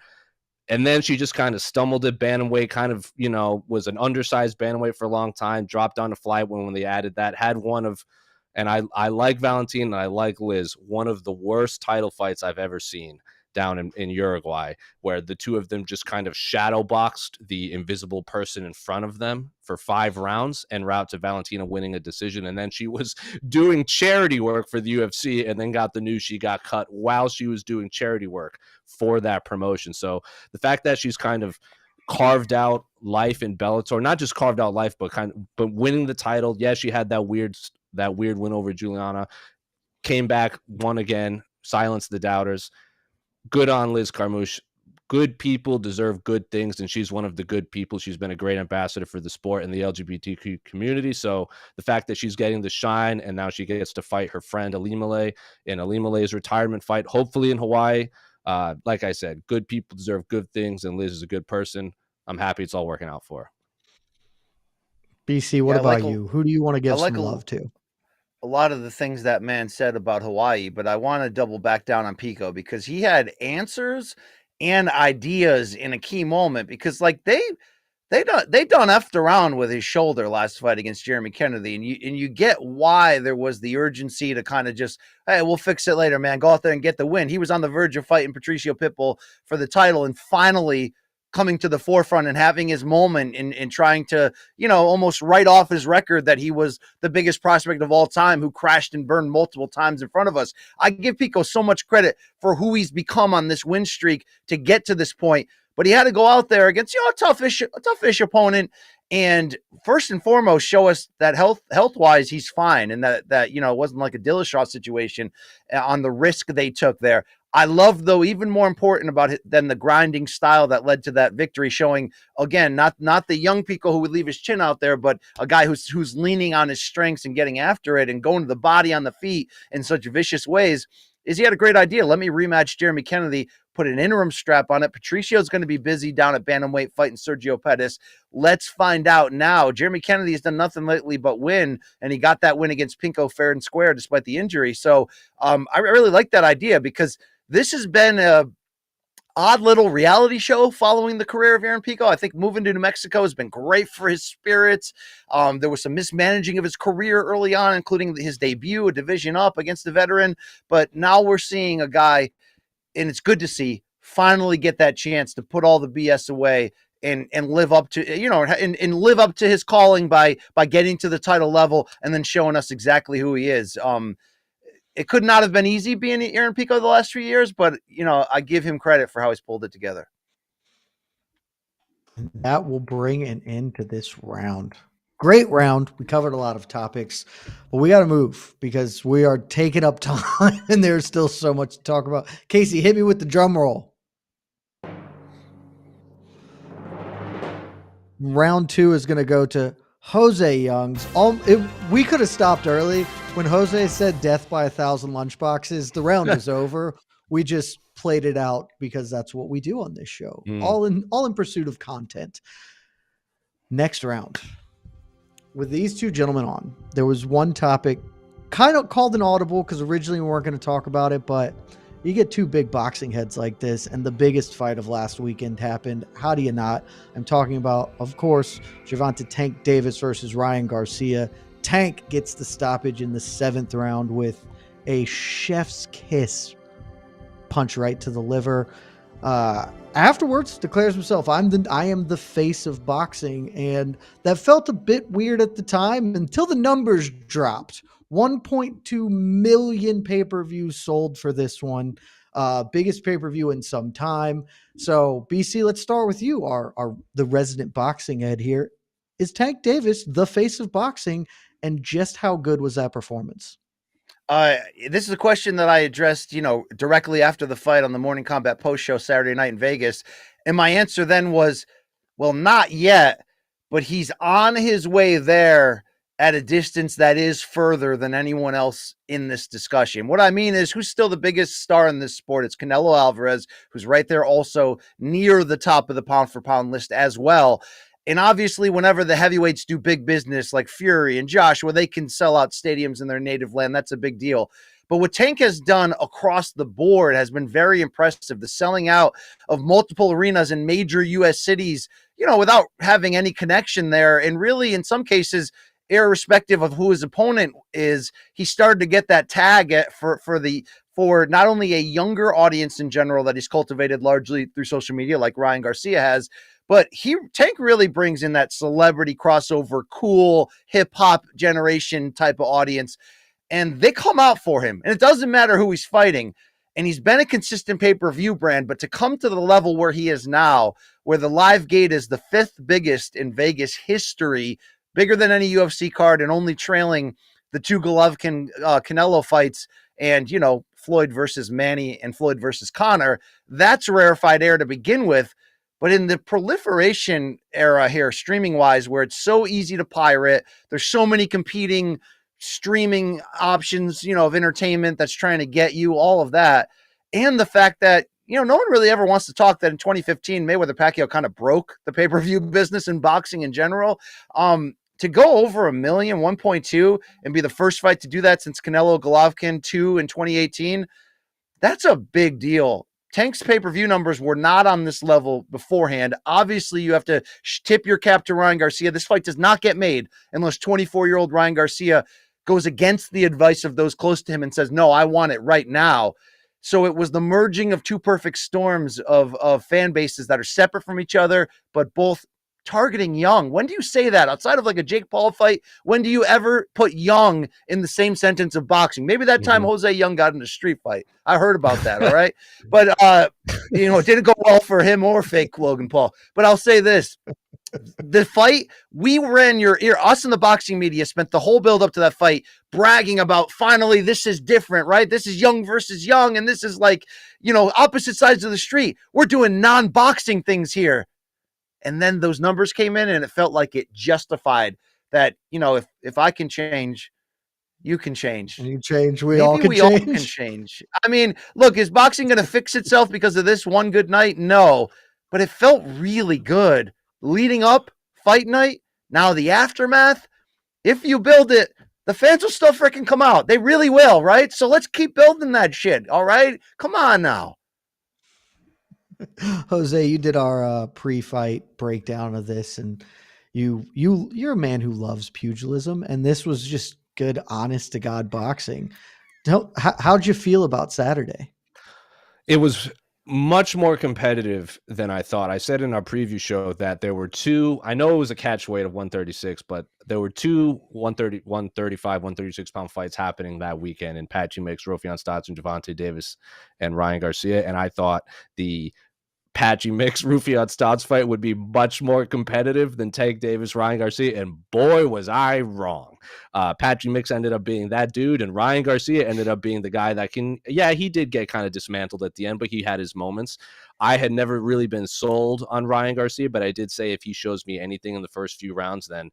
And then she just kind of stumbled at bantamweight, kind of, was an undersized bantamweight for a long time, dropped down to flyweight when they added that, had one of, and I like Valentina and I like Liz, one of the worst title fights I've ever seen down in Uruguay, where the two of them just kind of shadow boxed the invisible person in front of them for 5 rounds en route to Valentina winning a decision. And then she was doing charity work for the UFC and then got the news she got cut while she was doing charity work for that promotion. So the fact that she's kind of carved out life in Bellator, not just carved out life, but winning the title. Yeah, she had that weird win over Juliana, came back, won again, silenced the doubters. Good on Liz Carmouche. Good people deserve good things, and she's one of the good people. She's been a great ambassador for the sport and the LGBTQ community. So the fact that she's getting the shine, and now she gets to fight her friend Alimale in Alimale's retirement fight, hopefully in Hawaii. Like I said, good people deserve good things, and Liz is a good person. I'm happy it's all working out for her.
BC, what about you? Who do you want to give some love to?
A lot of the things that man said about Hawaii, but I want to double back down on Pico, because he had answers and ideas in a key moment, because like they done effed around with his shoulder last fight against Jeremy Kennedy, and you get why there was the urgency to kind of just, hey, we'll fix it later, man. Go out there and get the win. He was on the verge of fighting Patricio Pitbull for the title, and finally coming to the forefront and having his moment in trying to, almost write off his record that he was the biggest prospect of all time who crashed and burned multiple times in front of us. I give Pico so much credit for who he's become on this win streak to get to this point, but he had to go out there against, a toughish opponent, and first and foremost show us that health-wise he's fine, and that it wasn't like a Dillashaw situation on the risk they took there. I love, though, even more important about it than the grinding style that led to that victory, showing, again, not the young Pico who would leave his chin out there, but a guy who's leaning on his strengths and getting after it and going to the body on the feet in such vicious ways, is he had a great idea. Let me rematch Jeremy Kennedy, put an interim strap on it. Patricio's going to be busy down at bantamweight fighting Sergio Pettis. Let's find out now. Jeremy Kennedy has done nothing lately but win, and he got that win against Pinko fair and square despite the injury. So I really like that idea, because this has been a odd little reality show following the career of Aaron Pico. I think moving to New Mexico has been great for his spirits. There was some mismanaging of his career early on, including his debut, a division up against a veteran. But now we're seeing a guy, and it's good to see, finally get that chance to put all the BS away and live up to, and live up to his calling by getting to the title level and then showing us exactly who he is. It could not have been easy being Aaron Pico the last 3 years, but, I give him credit for how he's pulled it together.
That will bring an end to this round. Great round. We covered a lot of topics, but we got to move because we are taking up time and there's still so much to talk about. Casey, hit me with the drum roll. Round 2 is going to go to Jose Youngs. We could have stopped early when Jose said death by 1,000 lunchboxes. The round is over. We just played it out because that's what we do on this show. All in pursuit of content. Next round. With these two gentlemen on, there was one topic kind of called an audible because originally we weren't going to talk about it, but you get two big boxing heads like this, and the biggest fight of last weekend happened. How do you not? I'm talking about, of course, Gervonta Tank Davis versus Ryan Garcia. Tank gets the stoppage in the 7th round with a chef's kiss punch right to the liver. Afterwards, declares himself, I am the face of boxing, and that felt a bit weird at the time until the numbers dropped. 1.2 million pay-per-views sold for this one. Biggest pay-per-view in some time. So, BC, let's start with you, the resident boxing head here. Is Tank Davis the face of boxing, and just how good was that performance?
This is a question that I addressed, directly after the fight on the Morning Kombat post show Saturday night in Vegas. And my answer then was, well, not yet, but he's on his way there at a distance that is further than anyone else in this discussion. What I mean is, who's still the biggest star in this sport? It's Canelo Alvarez, who's right there also near the top of the pound for pound list as well. And obviously, whenever the heavyweights do big business like Fury and Joshua, they can sell out stadiums in their native land. That's a big deal. But what Tank has done across the board has been very impressive. The selling out of multiple arenas in major U.S. cities, without having any connection there. And really, in some cases, irrespective of who his opponent is, he started to get that tag for not only a younger audience in general that he's cultivated largely through social media like Ryan Garcia has, but Tank really brings in that celebrity crossover, cool hip hop generation type of audience, and they come out for him. And it doesn't matter who he's fighting. And he's been a consistent pay-per-view brand, but to come to the level where he is now, where the live gate is the 5th biggest in Vegas history, bigger than any UFC card, and only trailing the two Golovkin Canelo fights and, Floyd versus Manny and Floyd versus Conor, that's rarefied air to begin with. But in the proliferation era here, streaming-wise, where it's so easy to pirate, there's so many competing streaming options, of entertainment that's trying to get you all of that. And the fact that, no one really ever wants to talk that in 2015, Mayweather-Pacquiao kind of broke the pay-per-view business in boxing in general. To go over 1 million, 1.2, and be the first fight to do that since Canelo Golovkin 2 in 2018, that's a big deal. Tank's pay-per-view numbers were not on this level beforehand. Obviously, you have to tip your cap to Ryan Garcia. This fight does not get made unless 24-year-old Ryan Garcia goes against the advice of those close to him and says, no, I want it right now. So it was the merging of two perfect storms of fan bases that are separate from each other, but both targeting young. When do you say that? Outside of like a Jake Paul fight, when do you ever put young in the same sentence of boxing? Maybe that time Jose Young got in a street fight. I heard about that, all right? But, it didn't go well for him or fake Logan Paul. But I'll say this. the fight, we ran your ear. Us in the boxing media spent the whole build up to that fight bragging about finally this is different, right? This is young versus young, and this is like, opposite sides of the street. We're doing non-boxing things here. And then those numbers came in, and it felt like it justified that, if I can change, you can change.
And you change, we
Maybe
all can
we
change.
all can change. I mean, look, is boxing going to fix itself because of this one good night? No, but it felt really good leading up fight night. Now the aftermath, if you build it, the fans will still freaking come out. They really will, right? So let's keep building that shit. All right, come on now.
Jose, you did our pre-fight breakdown of this, and you're a man who loves pugilism, and this was just good, honest to God boxing. How'd you feel about Saturday?
It was much more competitive than I thought. I said in our preview show that there were two, I know it was a catch weight of 136, but there were two 130, 135, 136 pound fights happening that weekend in Patchy Mix, Rofion Stotts, and Gervonta Davis and Ryan Garcia. And I thought the Patchy Mix Rufion Stotts fight would be much more competitive than Tank Davis, Ryan Garcia, and boy was I wrong. Patchy Mix ended up being that dude, and Ryan Garcia ended up being the guy that he did get kind of dismantled at the end, but he had his moments. I had never really been sold on Ryan Garcia, but I did say if he shows me anything in the first few rounds, then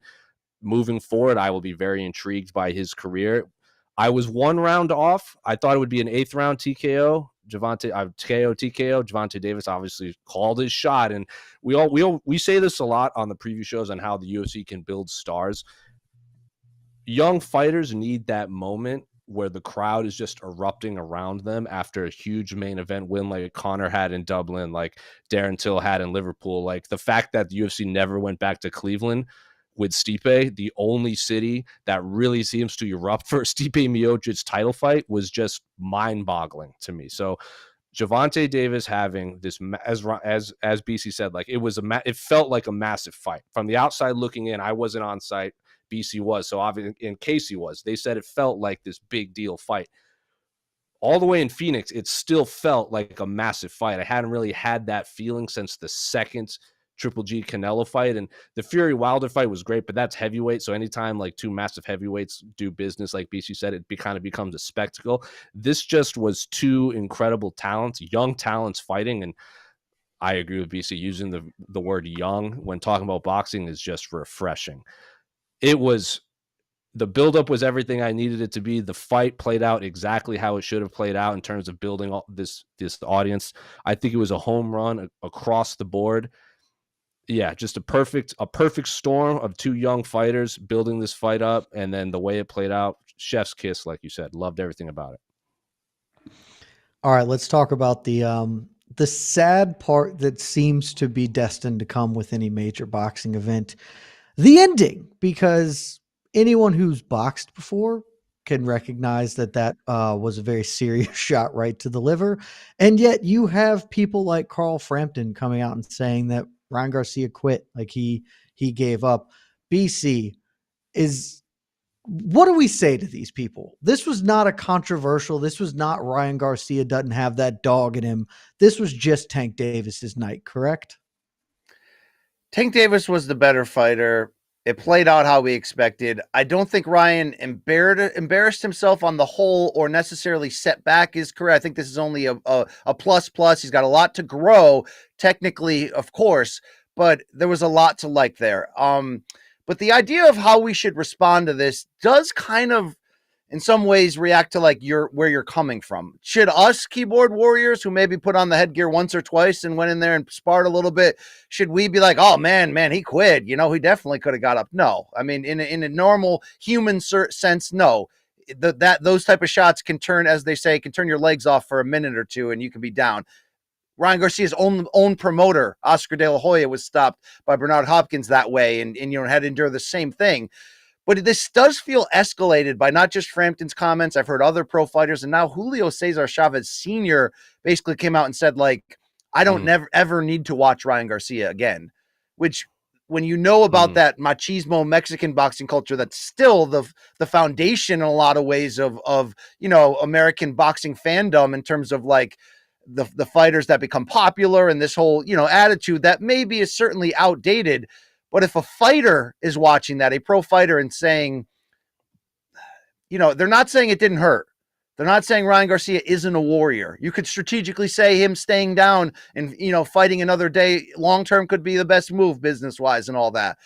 moving forward, I will be very intrigued by his career. I was one round off. I thought it would be an 8th round TKO. TKO. Gervonta Davis obviously called his shot, and we say this a lot on the preview shows on how the UFC can build stars. Young fighters need that moment where the crowd is just erupting around them after a huge main event win like Conor had in Dublin, like Darren Till had in Liverpool. Like the fact that the UFC never went back to Cleveland with Stipe, the only city that really seems to erupt for a Stipe Miocic's title fight, was just mind-boggling to me. So Gervonta Davis having this, as BC said, like it felt like a massive fight. From the outside looking in, I wasn't on site. BC was, so obviously in Casey was. They said it felt like this big deal fight. All the way in Phoenix, it still felt like a massive fight. I hadn't really had that feeling since the second Triple G Canelo fight, and the Fury Wilder fight was great, but that's heavyweight. So anytime like two massive heavyweights do business, like BC said, it kind of becomes a spectacle. This just was two incredible talents, young talents fighting, and I agree with BC. Using the word young when talking about boxing is just refreshing. The buildup was everything I needed it to be. The fight played out exactly how it should have played out in terms of building all this audience. I think it was a home run across the board. Yeah, just a perfect storm of two young fighters building this fight up, and then the way it played out, chef's kiss, like you said. Loved everything about it.
All right, let's talk about the sad part that seems to be destined to come with any major boxing event, the ending, because anyone who's boxed before can recognize that was a very serious shot right to the liver. And yet you have people like Carl Frampton coming out and saying that Ryan Garcia quit, like he gave up. BC, what do we say to these people? This was not a controversial. This was not Ryan Garcia doesn't have that dog in him. This was just Tank Davis's night, correct?
Tank Davis was the better fighter. It played out how we expected. I don't think Ryan embarrassed himself on the whole or necessarily set back his career. I think this is only a plus. He's got a lot to grow, technically, of course, but there was a lot to like there. But the idea of how we should respond to this does kind of, in some ways, react to like where you're coming from. Should us keyboard warriors who maybe put on the headgear once or twice and went in there and sparred a little bit, should we be like, oh man, he quit? He definitely could have got up. No, I mean, in a normal human sense, no. Those type of shots can turn, as they say, can turn your legs off for a minute or two and you can be down. Ryan Garcia's own promoter, Oscar De La Hoya, was stopped by Bernard Hopkins that way and had to endure the same thing. But this does feel escalated by not just Frampton's comments. I've heard other pro fighters, and now Julio Cesar Chavez Sr. basically came out and said, like, I don't never ever need to watch Ryan Garcia again, which when you know about that machismo Mexican boxing culture, that's still the foundation in a lot of ways of American boxing fandom in terms of like the fighters that become popular and this whole, attitude that maybe is certainly outdated. But if a fighter is watching that, a pro fighter, and saying, they're not saying it didn't hurt. They're not saying Ryan Garcia isn't a warrior. You could strategically say him staying down and, fighting another day long-term could be the best move business-wise and all that.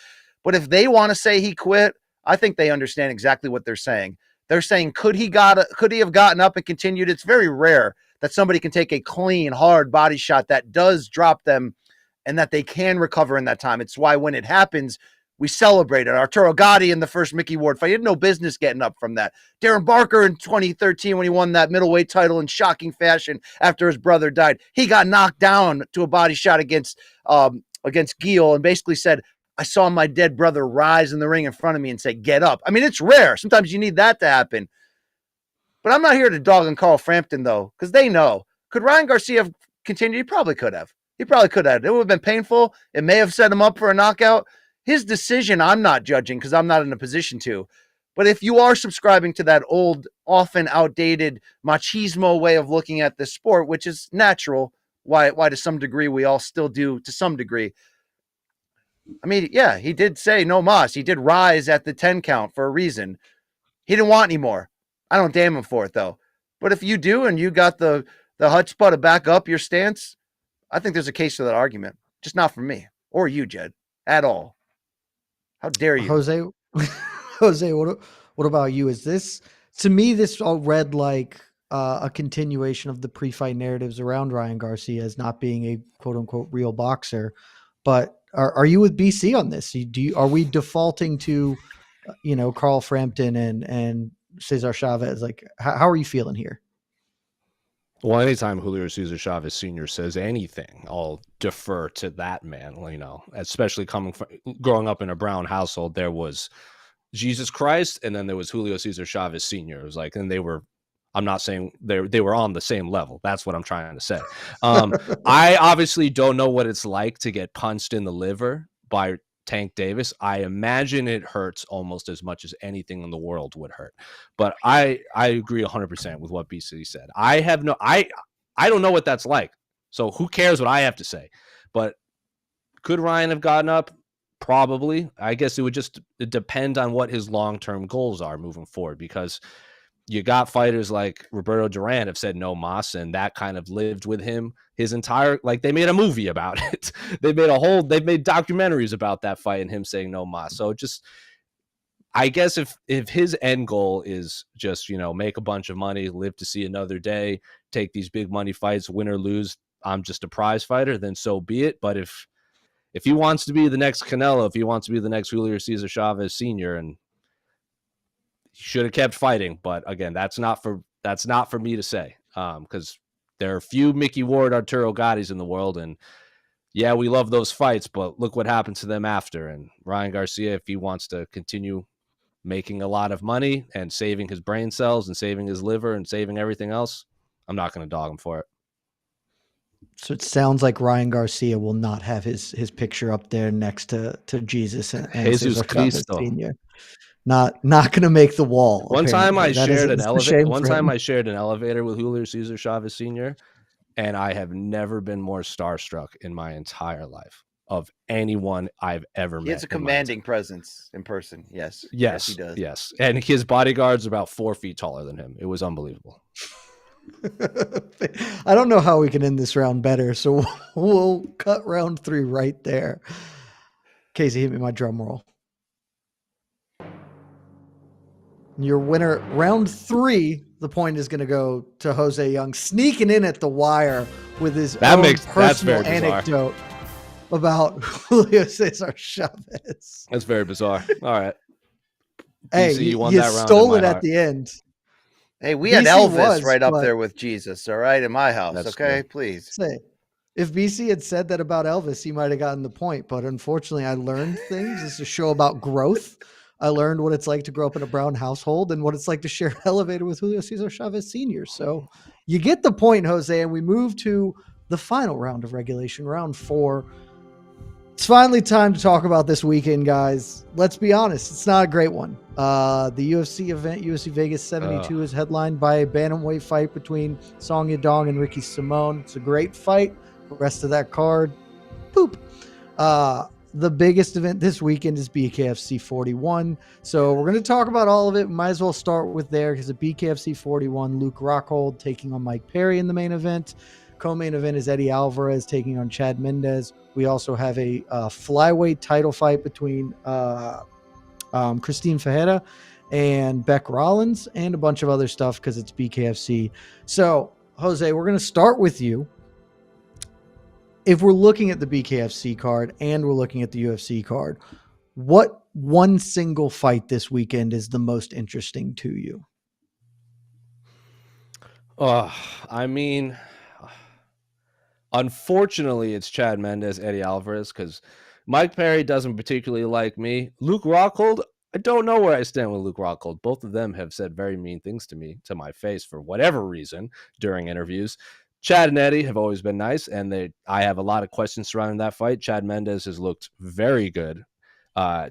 But if they want to say he quit, I think they understand exactly what they're saying. They're saying, could he have gotten up and continued? It's very rare that somebody can take a clean, hard body shot that does drop them and that they can recover in that time. It's why when it happens, we celebrated. Arturo Gatti in the first Mickey Ward fight, he had no business getting up from that. Darren Barker in 2013 when he won that middleweight title in shocking fashion after his brother died, he got knocked down to a body shot against Gil and basically said, I saw my dead brother rise in the ring in front of me and say, get up. I mean, it's rare. Sometimes you need that to happen. But I'm not here to dog on Carl Frampton, though, because they know. Could Ryan Garcia have continued? He probably could have. It would have been painful. It may have set him up for a knockout. His decision, I'm not judging because I'm not in a position to. But if you are subscribing to that old, often outdated machismo way of looking at this sport, which is natural, why to some degree we all still do to some degree. I mean, yeah, he did say no mas. He did rise at the 10 count for a reason. He didn't want any more. I don't damn him for it, though. But if you do and you got the chutzpah to back up your stance, I think there's a case for that argument. Just not for me or you, Jed, at all. How dare you?
Jose, what about you? Is this, to me, this all read like a continuation of the pre-fight narratives around Ryan Garcia as not being a quote unquote real boxer. But are you with BC on this? Are we defaulting to, Carl Frampton and Cesar Chavez? Like, how are you feeling here?
Well, anytime Julio Cesar Chavez Sr. says anything, I'll defer to that man, especially growing up in a Brown household. There was Jesus Christ, and then there was Julio Cesar Chavez Sr. It was like, and I'm not saying they were on the same level. That's what I'm trying to say. I obviously don't know what it's like to get punched in the liver by Tank Davis. I imagine it hurts almost as much as anything in the world would hurt. But I agree 100% with what BC said. I don't know what that's like. So who cares what I have to say? But could Ryan have gotten up? Probably. I guess it would just depend on what his long-term goals are moving forward, because you got fighters like Roberto Duran have said no mas, and that kind of lived with him his entire, they made a movie about it. They've made documentaries about that fight and him saying no mas. So just, I guess if his end goal is just, make a bunch of money, live to see another day, take these big money fights, win or lose, I'm just a prize fighter, then so be it. But if he wants to be the next Canelo, if he wants to be the next Julio Cesar Chavez Sr., and he should have kept fighting, but again, that's not for me to say, because there are a few Mickey Ward, Arturo Gattis in the world, and yeah, we love those fights, but look what happened to them after. And Ryan Garcia, if he wants to continue making a lot of money and saving his brain cells and saving his liver and saving everything else, I'm not going to dog him for it.
So it sounds like Ryan Garcia will not have his picture up there next to Jesus and
Jesus Cristo.
Senior. Not going to make the wall.
One time I shared an elevator with Julio Cesar Chavez Sr., and I have never been more starstruck in my entire life of anyone I've ever met.
He has a commanding presence in person. Yes, he does.
Yes. And his bodyguard's about 4 feet taller than him. It was unbelievable.
I don't know how we can end this round better, so we'll cut round 3 right there. Casey, hit me my drum roll. Your winner, round 3, the point is going to go to Jose Young, sneaking in at the wire with his personal anecdote about Julio Cesar Chavez.
That's very bizarre. All right.
Hey,
BC,
you stole it at the end.
Hey, we had Elvis right up there with Jesus, all right, in my house, okay?
True.
Please.
Say, if BC had said that about Elvis, he might have gotten the point, but unfortunately, I learned things. It's a show about growth. I learned what it's like to grow up in a Brown household and what it's like to share an elevator with Julio Cesar Chavez Sr. So you get the point, Jose, and we move to the final round of regulation, round 4. It's finally time to talk about this weekend, guys. Let's be honest, it's not a great one. The UFC event, UFC Vegas 72, is headlined by a bantamweight fight between Song Yadong and Ricky Simon. It's a great fight. The rest of that card, poop. the biggest event this weekend is BKFC 41. So we're going to talk about all of it. Might as well start with there because at BKFC 41, Luke Rockhold taking on Mike Perry in the main event. Co-main event is Eddie Alvarez taking on Chad Mendes. We also have a flyweight title fight between Christine Fajeda and Beck Rollins and a bunch of other stuff because it's BKFC. So, Jose, we're going to start with you. If we're looking at the BKFC card and we're looking at the UFC card, what one single fight this weekend is the most interesting to you?
I mean, unfortunately, it's Chad Mendes, Eddie Alvarez, because Mike Perry doesn't particularly like me. Luke Rockhold, I don't know where I stand with Luke Rockhold. Both of them have said very mean things to me, to my face, for whatever reason during interviews. Chad and Eddie have always been nice, and I have a lot of questions surrounding that fight. Chad Mendes has looked very good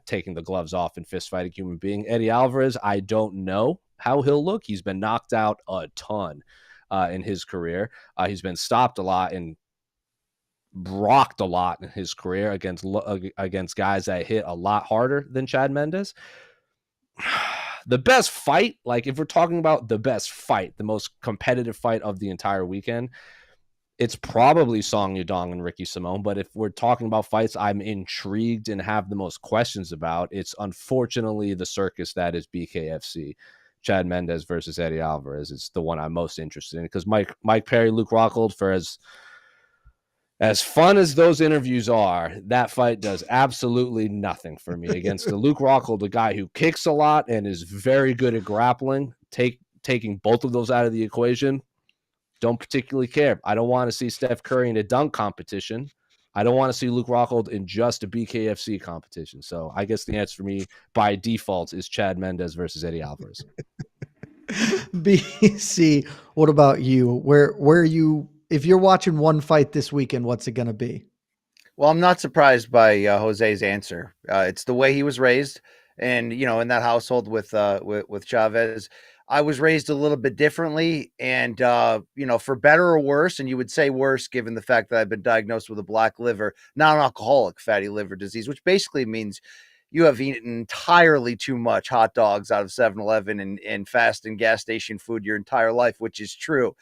taking the gloves off and fist fighting human being. Eddie Alvarez, I don't know how he'll look. He's been knocked out a ton in his career. He's been stopped a lot and rocked a lot in his career against guys that hit a lot harder than Chad Mendes. The best fight, like if we're talking about the best fight, the most competitive fight of the entire weekend, it's probably Song Yadong and Ricky Simone. But if we're talking about fights I'm intrigued and have the most questions about, it's unfortunately the circus that is BKFC. Chad Mendes versus Eddie Alvarez is the one I'm most interested in because Mike Perry, Luke Rockhold, for as fun as those interviews are, that fight does absolutely nothing for me against the Luke Rockhold, a guy who kicks a lot and is very good at grappling. Taking both of those out of the equation, don't particularly care. I don't want to see Steph Curry in a dunk competition. I don't want to see Luke Rockhold in just a BKFC competition. So I guess the answer for me by default is Chad Mendes versus Eddie Alvarez.
BC, what about you? Where you? If you're watching one fight this weekend, what's it going to be?
Well, I'm not surprised by Jose's answer. It's the way he was raised, and in that household with Chavez, I was raised a little bit differently, and for better or worse. And you would say worse, given the fact that I've been diagnosed with a black liver, non-alcoholic fatty liver disease, which basically means you have eaten entirely too much hot dogs out of 7-Eleven and fast and gas station food your entire life, which is true.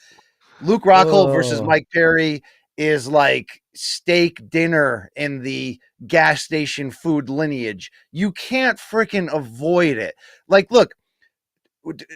Luke Rockhold versus Mike Perry is like steak dinner in the gas station food lineage. You can't freaking avoid it. Like, look,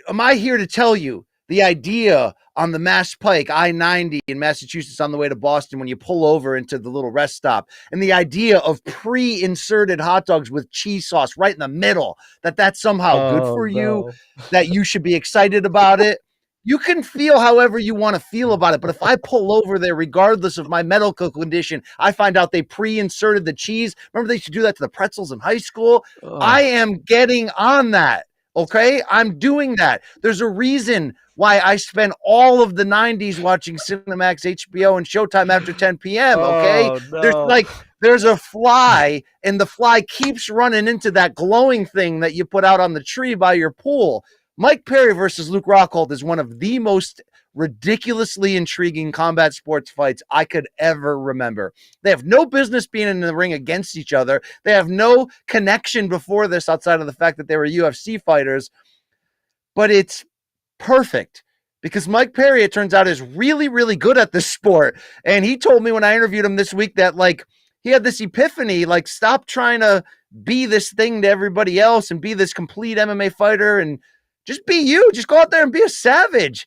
am I here to tell you the idea on the Mass Pike, I-90 in Massachusetts on the way to Boston when you pull over into the little rest stop, and the idea of pre-inserted hot dogs with cheese sauce right in the middle, that's somehow good for you, that you should be excited about it? You can feel however you want to feel about it, but if I pull over there, regardless of my medical condition, I find out they pre-inserted the cheese. Remember they used to do that to the pretzels in high school? I am getting on that, okay? I'm doing that. There's a reason why I spent all of the 90s watching Cinemax, HBO, and Showtime after 10 p.m., okay? No. There's a fly, and the fly keeps running into that glowing thing that you put out on the tree by your pool. Mike Perry versus Luke Rockhold is one of the most ridiculously intriguing combat sports fights I could ever remember. They have no business being in the ring against each other. They have no connection before this outside of the fact that they were UFC fighters. But it's perfect because Mike Perry, it turns out, is really, really good at this sport. And he told me when I interviewed him this week that, he had this epiphany, stop trying to be this thing to everybody else and be this complete MMA fighter and just be you. Just go out there and be a savage.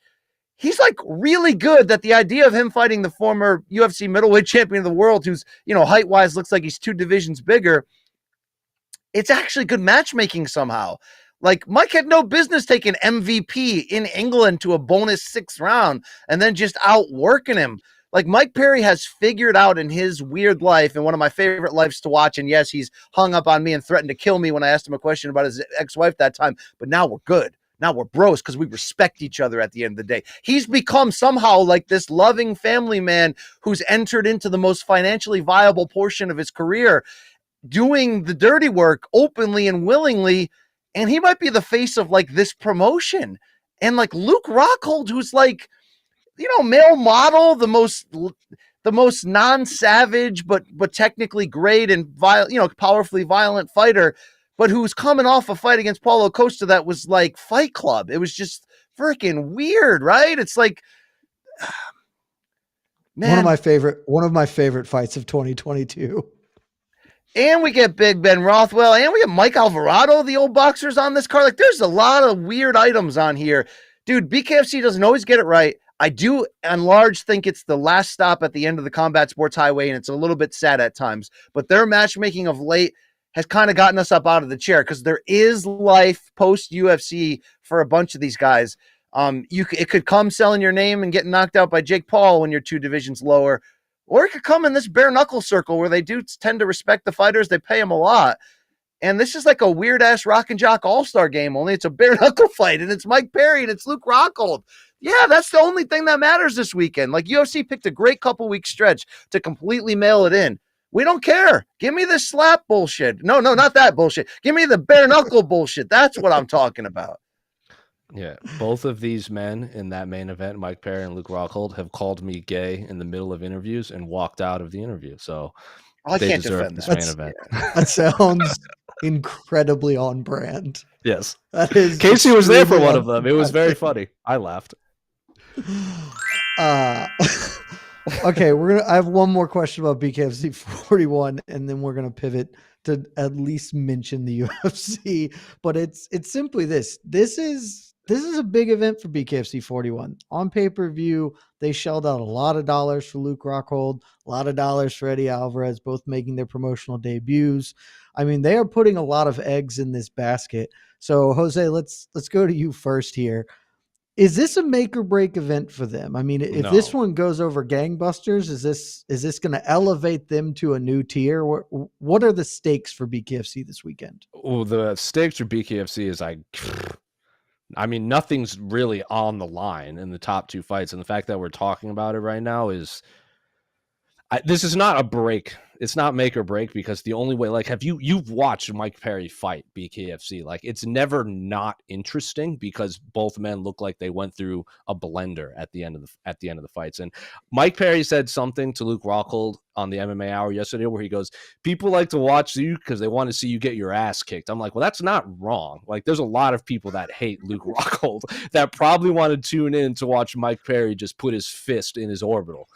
He's really good that the idea of him fighting the former UFC middleweight champion of the world, who's, height-wise looks like he's 2 divisions bigger, it's actually good matchmaking somehow. Mike had no business taking MVP in England to a bonus 6th round and then just outworking him. Mike Perry has figured out in his weird life, and one of my favorite lives to watch, and yes, he's hung up on me and threatened to kill me when I asked him a question about his ex-wife that time, but now we're good. Now we're bros because we respect each other at the end of the day. He's become somehow this loving family man who's entered into the most financially viable portion of his career, doing the dirty work openly and willingly, and he might be the face of this promotion. And Luke Rockhold, who's male model, the the most non-savage, but technically great and powerfully violent fighter, but who's coming off a fight against Paulo Costa that was like Fight Club. It was just freaking weird, right? It's like, man.
One of my favorite fights of 2022.
And we get Big Ben Rothwell, and we get Mike Alvarado, the old boxers on this card. Like, there's a lot of weird items on here. Dude, BKFC doesn't always get it right. I do, in large, think it's the last stop at the end of the Combat Sports Highway, and it's a little bit sad at times. But their matchmaking of late has kind of gotten us up out of the chair because there is life post-UFC for a bunch of these guys. It could come selling your name and getting knocked out by Jake Paul when you're 2 divisions lower, or it could come in this bare knuckle circle where they do tend to respect the fighters. They pay them a lot. And this is like a weird ass rock and jock all-star game, only it's a bare knuckle fight, and it's Mike Perry and it's Luke Rockhold. Yeah, that's the only thing that matters this weekend. Like, UFC picked a great couple week stretch to completely mail it in. We don't care. Give me the slap bullshit. No, not that bullshit. Give me the bare knuckle bullshit. That's what I'm talking about.
Yeah, both of these men in that main event, Mike Perry and Luke Rockhold, have called me gay in the middle of interviews and walked out of the interview. So
I
they
can't
deserve
defend
this
that.
main event.
That sounds incredibly on brand.
Yes.
That is
Casey was there for
extremely
one of them. It was very funny. I laughed.
Okay, I have one more question about BKFC 41, and then we're gonna pivot to at least mention the UFC. But it's simply this. This is a big event for BKFC 41. On pay-per-view, they shelled out a lot of dollars for Luke Rockhold, a lot of dollars for Eddie Alvarez, both making their promotional debuts. I mean, they are putting a lot of eggs in this basket. So, Jose, let's go to you first here. Is this a make or break event for them? I mean, if this one goes over gangbusters, is this going to elevate them to a new tier? What are the stakes for BKFC this weekend?
Well, the stakes for BKFC is I mean, nothing's really on the line in the top 2 fights, and the fact that we're talking about it right now is this is not a break. It's not make or break, because the only way, like, you've watched Mike Perry fight BKFC, like, it's never not interesting because both men look like they went through a blender at the end of the fights. And Mike Perry said something to Luke Rockhold on the MMA Hour yesterday where he goes, people like to watch you because they want to see you get your ass kicked. I'm like, well, that's not wrong. Like, there's a lot of people that hate Luke Rockhold that probably want to tune in to watch Mike Perry just put his fist in his orbital.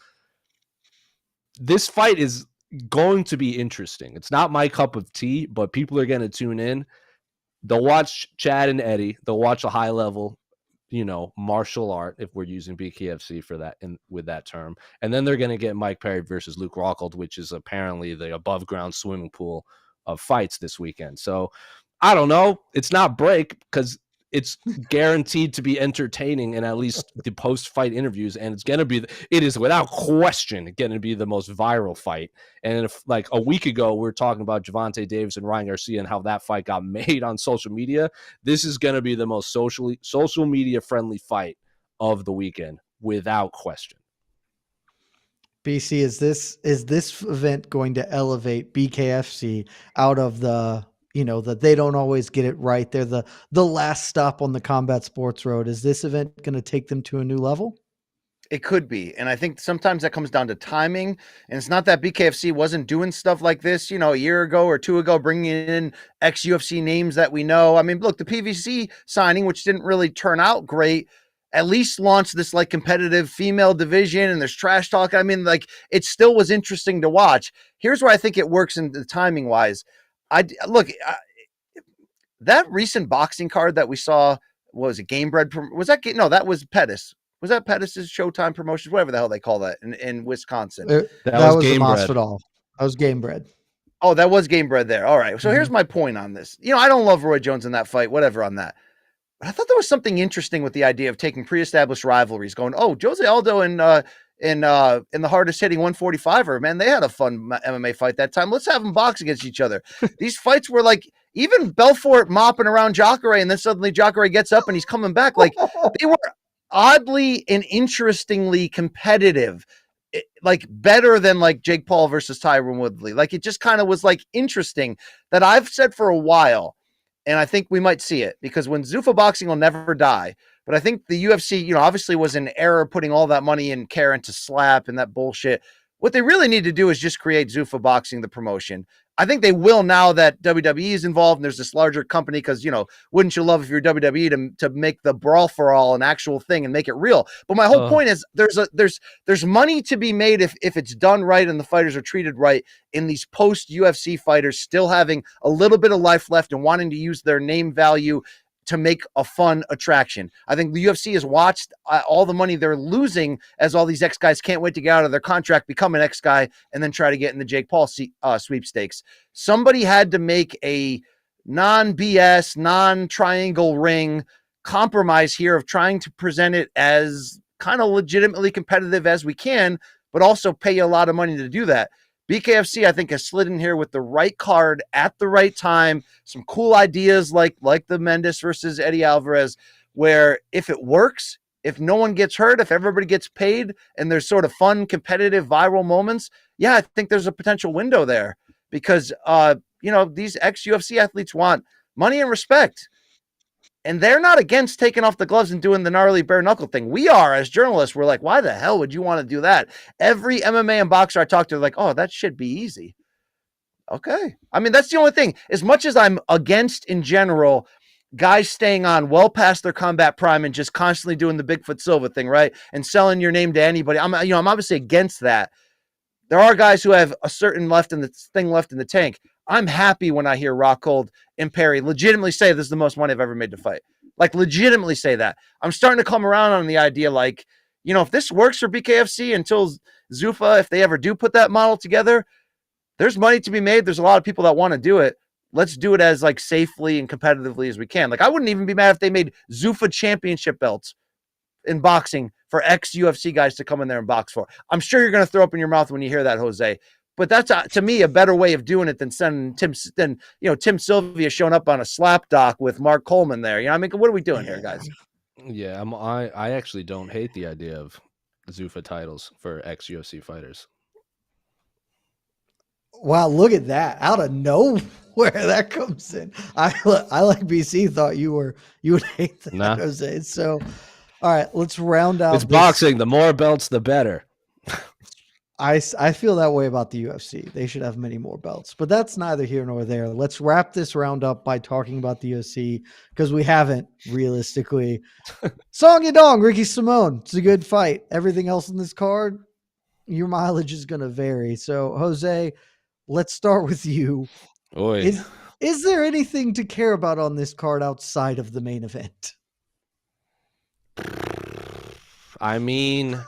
This fight is going to be interesting. It's not my cup of tea, but people are going to tune in. They'll watch Chad and Eddie. They'll watch a high level, martial art, if we're using BKFC for that with that term. And then they're going to get Mike Perry versus Luke Rockhold, which is apparently the above ground swimming pool of fights this weekend. So I don't know. It's not break because it's guaranteed to be entertaining in at least the post-fight interviews, and it is without question going to be the most viral fight. And if, like, a week ago we were talking about Gervonta Davis and Ryan Garcia and how that fight got made on social media, this is going to be the most social media friendly fight of the weekend without question.
BC, is this event going to elevate BKFC out of the that they don't always get it right? They're the last stop on the combat sports road. Is this event going to take them to a new level?
It could be. And I think sometimes that comes down to timing. And it's not that BKFC wasn't doing stuff like this, a year ago or 2 ago, bringing in ex-UFC names that we know. I mean, look, the PVC signing, which didn't really turn out great, at least launched this like competitive female division, and there's trash talk. I mean, like, it still was interesting to watch. Here's where I think it works in the timing wise. That recent boxing card that we saw, what was it, Gamebred? That was Pettis. Was that Pettis' Showtime Promotions, whatever the hell they call that in Wisconsin?
That was Masvidal. That was Gamebred.
Oh, that was Gamebred there. All right. So here's my point on this. I don't love Roy Jones in that fight, whatever on that. But I thought there was something interesting with the idea of taking pre-established rivalries, going, Jose Aldo and in the hardest hitting 145er, man, they had a fun MMA fight that time. Let's have them box against each other. These fights were like, even Belfort mopping around Jacare, and then suddenly Jacare gets up and he's coming back. Like, they were oddly and interestingly competitive, like better than like Jake Paul versus Tyron Woodley. Like, it just kind of was like interesting that I've said for a while, and I think we might see it, because when Zuffa boxing will never die. But I think the UFC, obviously was an error putting all that money in Karen to slap and that bullshit. What they really need to do is just create Zuffa Boxing, the promotion. I think they will now that WWE is involved and there's this larger company, because, wouldn't you love if you're WWE to make the Brawl for All an actual thing and make it real? But my whole point is there's money to be made if it's done right and the fighters are treated right, in these post UFC fighters still having a little bit of life left and wanting to use their name value to make a fun attraction. I think the UFC has watched all the money they're losing as all these ex-guys can't wait to get out of their contract, become an ex-guy, and then try to get in the Jake Paul sweepstakes. Somebody had to make a non-BS, non-triangle ring compromise here of trying to present it as kind of legitimately competitive as we can, but also pay you a lot of money to do that. BKFC, I think, has slid in here with the right card at the right time. Some cool ideas like the Mendes versus Eddie Alvarez, where if it works, if no one gets hurt, if everybody gets paid, and there's sort of fun, competitive, viral moments, yeah, I think there's a potential window there, because, these ex-UFC athletes want money and respect. And they're not against taking off the gloves and doing the gnarly bare knuckle thing. We are, as journalists, we're like, why the hell would you want to do that? Every MMA and boxer I talk to, like, oh, that should be easy. Okay. I mean, that's the only thing. As much as I'm against, in general, guys staying on well past their combat prime and just constantly doing the Bigfoot Silva thing, right? And selling your name to anybody. I'm obviously against that. There are guys who have a certain left in the tank. I'm happy when I hear Rockhold and Perry legitimately say this is the most money I've ever made to fight. Like, legitimately say that. I'm starting to come around on the idea, like, if this works for BKFC until Zuffa, if they ever do put that model together, there's money to be made. There's a lot of people that want to do it. Let's do it as safely and competitively as we can. Like, I wouldn't even be mad if they made Zuffa championship belts in boxing for ex-UFC guys to come in there and box for. I'm sure you're going to throw up in your mouth when you hear that, Jose. But that's, to me, a better way of doing it than sending Tim Sylvia showing up on a slap dock with Mark Coleman there. What are we doing here, guys?
Yeah, I actually don't hate the idea of Zuffa titles for ex-UFC fighters.
Wow, look at that. Out of nowhere that comes in. I like BC thought you would hate that,
nah.
Jose. So, all right, let's round out.
It's boxing. The more belts, the better.
I feel that way about the UFC. They should have many more belts, but that's neither here nor there. Let's wrap this round up by talking about the UFC, because we haven't realistically. Song Yadong, Ricky Simone. It's a good fight. Everything else in this card, your mileage is going to vary. So, Jose, let's start with you.
Oy.
Is there anything to care about on this card outside of the main event?
I mean,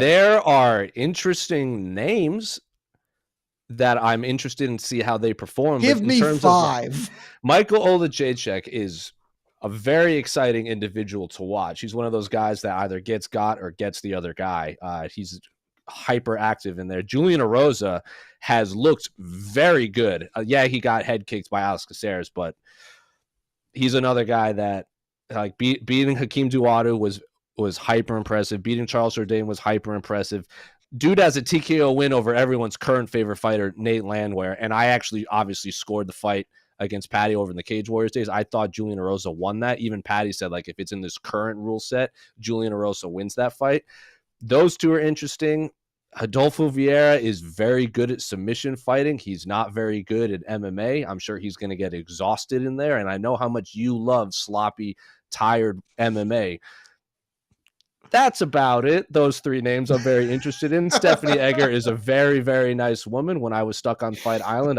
there are interesting names that I'm interested in see how they perform.
Give me five.
Michael Olajaychuk is a very exciting individual to watch. He's one of those guys that either gets got or gets the other guy. He's hyper active in there. Julian Erosa has looked very good. He got head kicked by Alex Caceres, but he's another guy that beating Hakeem Duatu was hyper impressive. Beating Charles Jourdain was hyper impressive. Dude has a TKO win over everyone's current favorite fighter, Nate Landwehr, and I actually obviously scored the fight against Patty over in the Cage Warriors days. I thought Julian Erosa won that. Even Patty said, if it's in this current rule set, Julian Erosa wins that fight. Those two are interesting. Adolfo Vieira is very good at submission fighting. He's not very good at MMA. I'm sure he's going to get exhausted in there, and I know how much you love sloppy, tired MMA. That's about it. Those three names I'm very interested in. Stephanie Egger is a very, very nice woman. When I was stuck on Fight Island,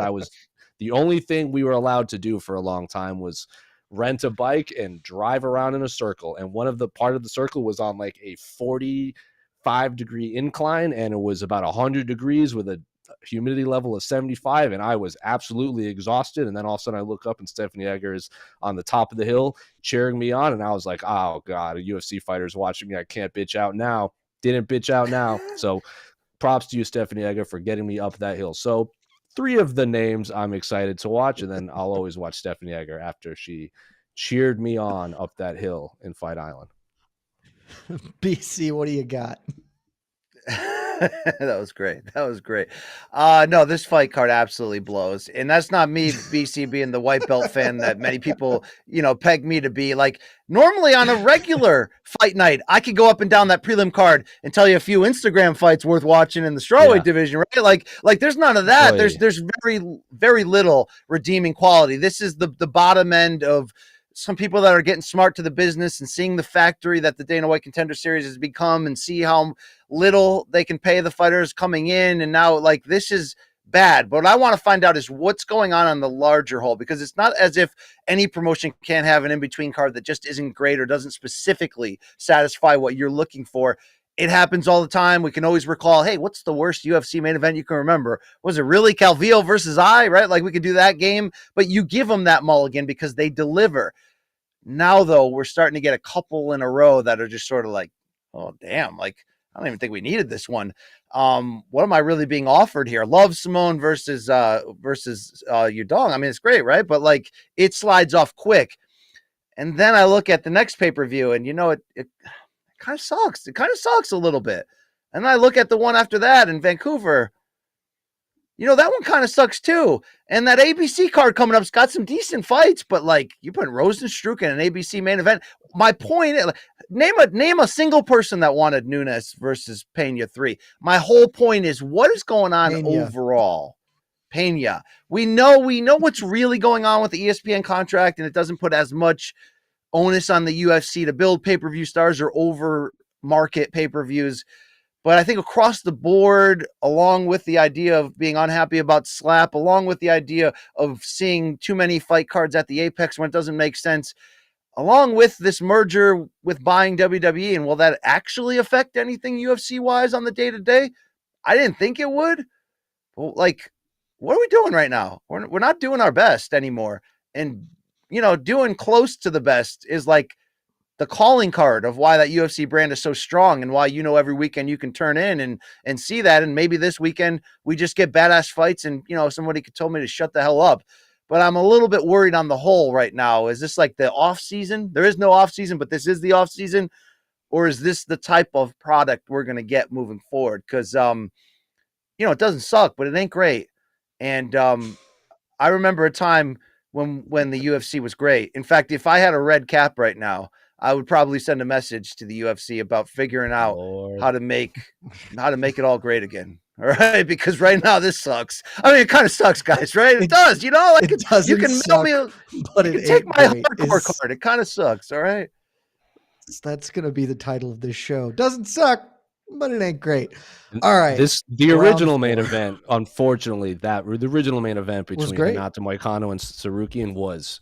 the only thing we were allowed to do for a long time was rent a bike and drive around in a circle. And part of the circle was on a 45-degree incline, and it was about 100 degrees with a humidity level of 75, and I was absolutely exhausted. And then all of a sudden I look up and Stephanie Egger is on the top of the hill cheering me on, and I was like, oh god, a UFC fighter's watching me. I can't bitch out now. Didn't bitch out now. So props to you, Stephanie Egger, for getting me up that hill. So 3 of the names I'm excited to watch, and then I'll always watch Stephanie Egger after she cheered me on up that hill in Fight Island.
BC, what do you got?
That was great. That was great. No, this fight card absolutely blows. And that's not me, BC, being the white belt fan that many people, peg me to be. Like, normally on a regular fight night, I could go up and down that prelim card and tell you a few Instagram fights worth watching in the strawweight division, right? Like there's none of that.
Boy.
There's very, very little redeeming quality. This is the bottom end of some people that are getting smart to the business and seeing the factory that the Dana White Contender Series has become, and see how little they can pay the fighters coming in. And now, like, this is bad. But what I want to find out is what's going on the larger whole, because it's not as if any promotion can't have an in-between card that just isn't great or doesn't specifically satisfy what you're looking for. It happens all the time. We can always recall, hey, what's the worst UFC main event you can remember? Was it really Calvillo versus right? Like, we could do that game, but you give them that mulligan because they deliver. Now, though, we're starting to get a couple in a row that are just sort of like, oh, damn, like, I don't even think we needed this one. What am I really being offered here? Love Simone versus Yudong. I mean, it's great, right? But, like, it slides off quick. And then I look at the next pay-per-view, and, it kind of sucks. It kind of sucks a little bit. And I look at the one after that in Vancouver. That one kind of sucks too. And that ABC card coming up's got some decent fights, but like, you put Rosenstruck in an ABC main event. My point is, name a single person that wanted Nunes versus Pena 3. My whole point is, what is going on overall? Pena. We know what's really going on with the ESPN contract, and it doesn't put as much onus on the UFC to build pay-per-view stars or over market pay-per-views. But I think across the board, along with the idea of being unhappy about Slap, along with the idea of seeing too many fight cards at the Apex when it doesn't make sense, along with this merger with buying WWE, and will that actually affect anything UFC-wise on the day-to-day? I didn't think it would. Well, like, what are we doing right now? We're not doing our best anymore. And, doing close to the best is like the calling card of why that UFC brand is so strong, and why, every weekend you can turn in and see that. And maybe this weekend we just get badass fights, and, somebody could tell me to shut the hell up. But I'm a little bit worried on the whole right now. Is this like the off season? There is no off season, but this is the off season. Or is this the type of product we're going to get moving forward? Cause it doesn't suck, but it ain't great. And, I remember a time when the UFC was great. In fact, if I had a red cap right now, I would probably send a message to the UFC about figuring out how to make it all great again. All right, because right now this sucks. I mean, it kind of sucks, guys. Right? It does. Like,
it doesn't. You can
suck,
mail me. But
you can take my hardcore card. It kind of sucks. All right.
That's gonna be the title of this show. Doesn't suck, but it ain't great. All right.
The original main event, unfortunately, the original main event between Hinata Moicano and Sarukian was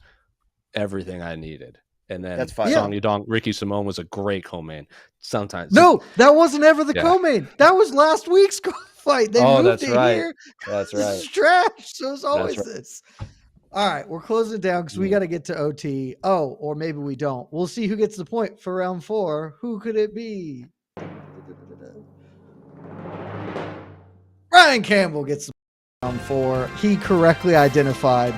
everything I needed. And then Song Yudong, Ricky Simone was a great co-main. Sometimes.
No, that wasn't ever the co-main. That was last week's fight. They moved it here.
That's right.
This is trash. So it's always this. All right, we're closing it down because we got to get to OT. Oh, or maybe we don't. We'll see who gets the point for round 4. Who could it be? Ryan Campbell gets the round 4. He correctly identified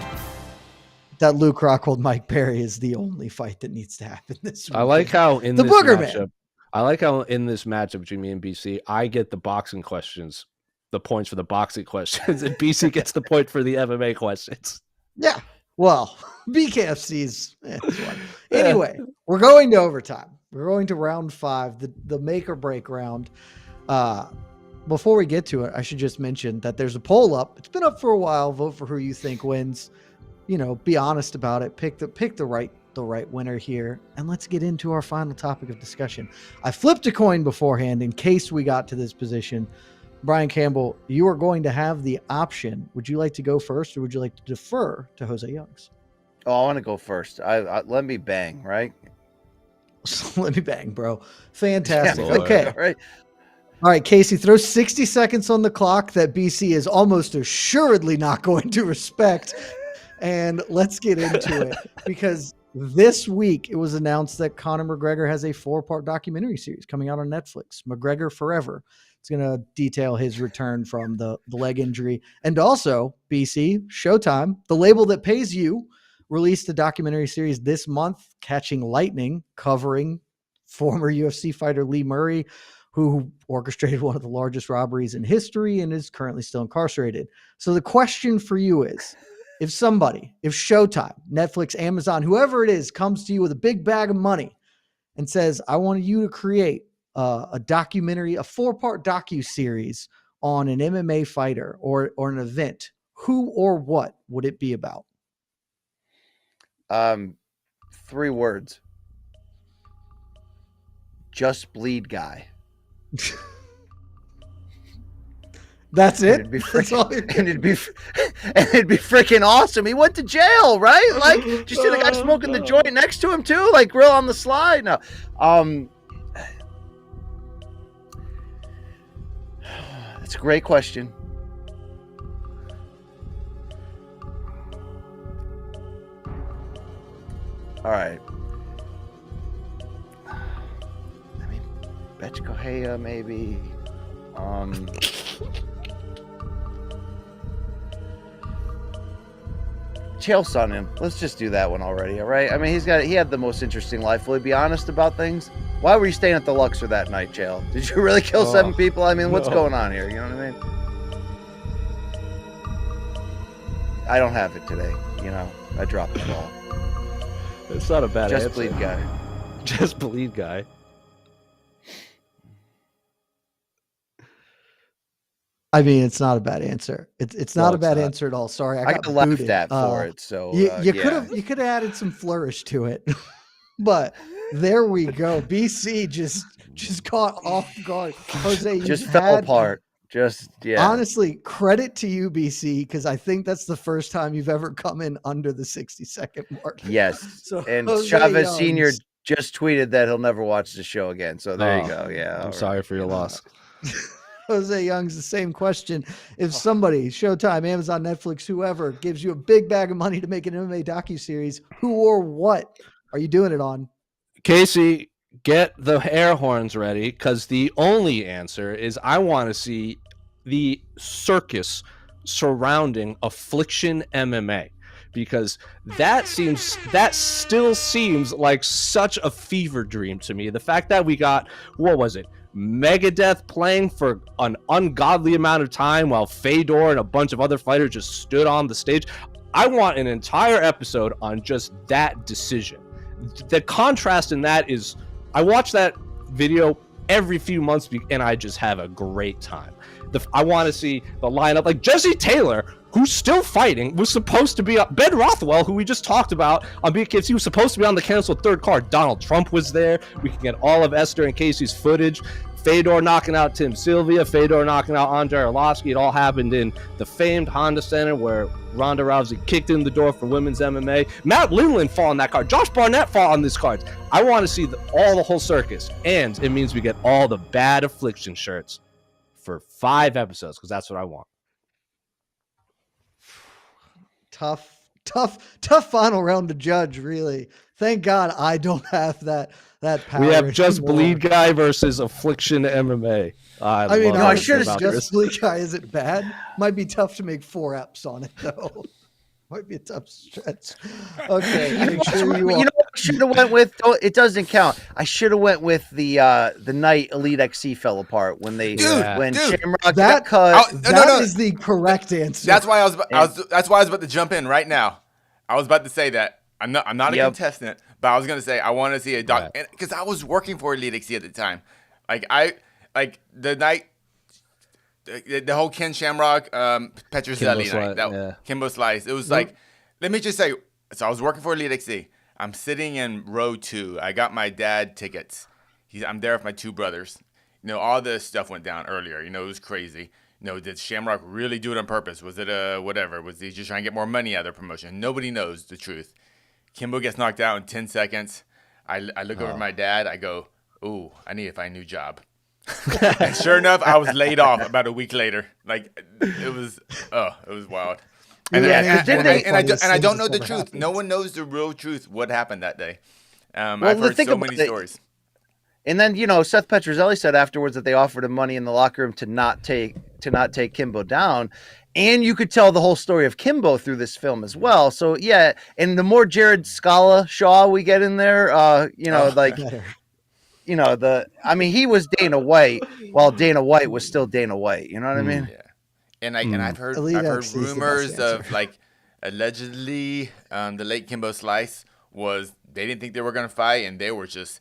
that Luke Rockhold, Mike Perry is the only fight that needs to happen this week.
I like how in this matchup between me and BC, I get the boxing questions, the points for the boxing questions, and BC gets the point for the MMA questions.
Yeah. Well, BKFC's anyway, we're going to overtime. We're going to round 5, the make or break round. Before we get to it, I should just mention that there's a poll up. It's been up for a while. Vote for who you think wins. Be honest about it. Pick the right winner here, and let's get into our final topic of discussion. I flipped a coin beforehand in case we got to this position. Brian Campbell, you are going to have the option. Would you like to go first, or would you like to defer to Jose Youngs?
Oh, I want to go first. I let me bang, right?
Let me bang, bro. Fantastic.
Yeah,
okay. All right, Casey, throw 60 seconds on the clock that BC is almost assuredly not going to respect. And let's get into it, because this week it was announced that Conor McGregor has a 4-part documentary series coming out on Netflix, McGregor Forever. It's going to detail his return from the leg injury. And also, BC, Showtime, the label that pays you, released a documentary series this month, Catching Lightning, covering former UFC fighter Lee Murray, who orchestrated one of the largest robberies in history and is currently still incarcerated. So the question for you is, if Showtime, Netflix, Amazon, whoever it is, comes to you with a big bag of money and says, I want you to create a documentary, a 4-part docu-series on an MMA fighter or an event, who or what would it be about?
3 words. Just bleed guy.
That's it.
And it'd be freaking awesome. He went to jail, right? Like, did you see the guy smoking the joint next to him too? Like, real on the slide. No, that's a great question. All right. I mean, Betchkohea maybe. Chael's on him. Let's just do that one already, all right? I mean, he had the most interesting life. Will he be honest about things? Why were you staying at the Luxor that night, Chael? Did you really kill 7 people? I mean, what's going on here? You know what I mean? I don't have it today. You know, I dropped the ball.
It's not a bad answer.
Just bleed guy.
Just bleed guy.
I mean, it's not a bad answer. It's not a bad answer at all. Sorry, I got
laughed
booted.
at for it. So
you could have added some flourish to it, but there we go. BC just caught off guard. Jose
just fell apart.
Honestly, credit to you, BC, because I think that's the first time you've ever come in under the 60-second mark.
Yes.
So
and
Jose
Chavez
Youngs,
Sr. just tweeted that he'll never watch the show again. So there you go. Yeah.
I'm sorry for your loss.
Jose Young's the same question. If somebody, Showtime, Amazon, Netflix, whoever, gives you a big bag of money to make an MMA docuseries, who or what are you doing it on?
Casey, get the air horns ready, because the only answer is I want to see the circus surrounding Affliction MMA, because that still seems like such a fever dream to me. The fact that we got, what was it, Megadeth playing for an ungodly amount of time while Fedor and a bunch of other fighters just stood on the stage. I want an entire episode on just that decision. The contrast in that is, I watch that video every few months and I just have a great time. I want to see the lineup, like Jesse Taylor, who's still fighting, was supposed to be Ben Rothwell, who we just talked about on BKFC, was supposed to be on the canceled 3rd card. Donald Trump was there. We can get all of Esther and Casey's footage. Fedor knocking out Tim Sylvia, Fedor knocking out Andrei Arlovsky. It all happened in the famed Honda Center where Ronda Rousey kicked in the door for women's MMA. Matt Lindland fought on that card. Josh Barnett fought on these cards. I want to see the whole circus, and it means we get all the bad Affliction shirts for 5 episodes, because that's what I want.
Tough final round to judge, really. Thank God I don't have that power.
We have Just Bleed Guy versus Affliction MMA.
I should have Just Bleed Guy. Is it bad? Might be tough to make 4 eps on it though. Might be a tough stretch. Okay, make sure you
know what I should have went with? It doesn't count. I should have went with the night Elite XC fell apart when Shamrock got cut.
That is the correct answer.
That's why I was about to jump in right now. I was about to say that. I'm not a contestant, but I was gonna say I want to see a doc because I was working for Elite XC at the time. The night. The whole Ken Shamrock, Petrozelli night, Kimbo Slice. It was like, let me just say, so I was working for Elite XC. I'm sitting in row 2. I got my dad tickets. I'm there with my 2 brothers. You know, all this stuff went down earlier. You know, it was crazy. You know, did Shamrock really do it on purpose? Was it whatever? Was he just trying to get more money out of their promotion? Nobody knows the truth. Kimbo gets knocked out in 10 seconds. I look over at my dad. I go, ooh, I need to find a new job. And sure enough, I was laid off about a week later. Like it was wild. And I don't know the truth. Happens. No one knows the real truth. What happened that day? I've heard so many stories.
And then Seth Petrozelli said afterwards that they offered him money in the locker room to not take Kimbo down. And you could tell the whole story of Kimbo through this film as well. So yeah, and the more Jared Shaw we get in there, he was Dana White while Dana White was still Dana White. You know what I mean?
Yeah. And and I've heard
Elite
rumors
XC is the best
of allegedly the late Kimbo Slice they didn't think they were gonna fight and they were just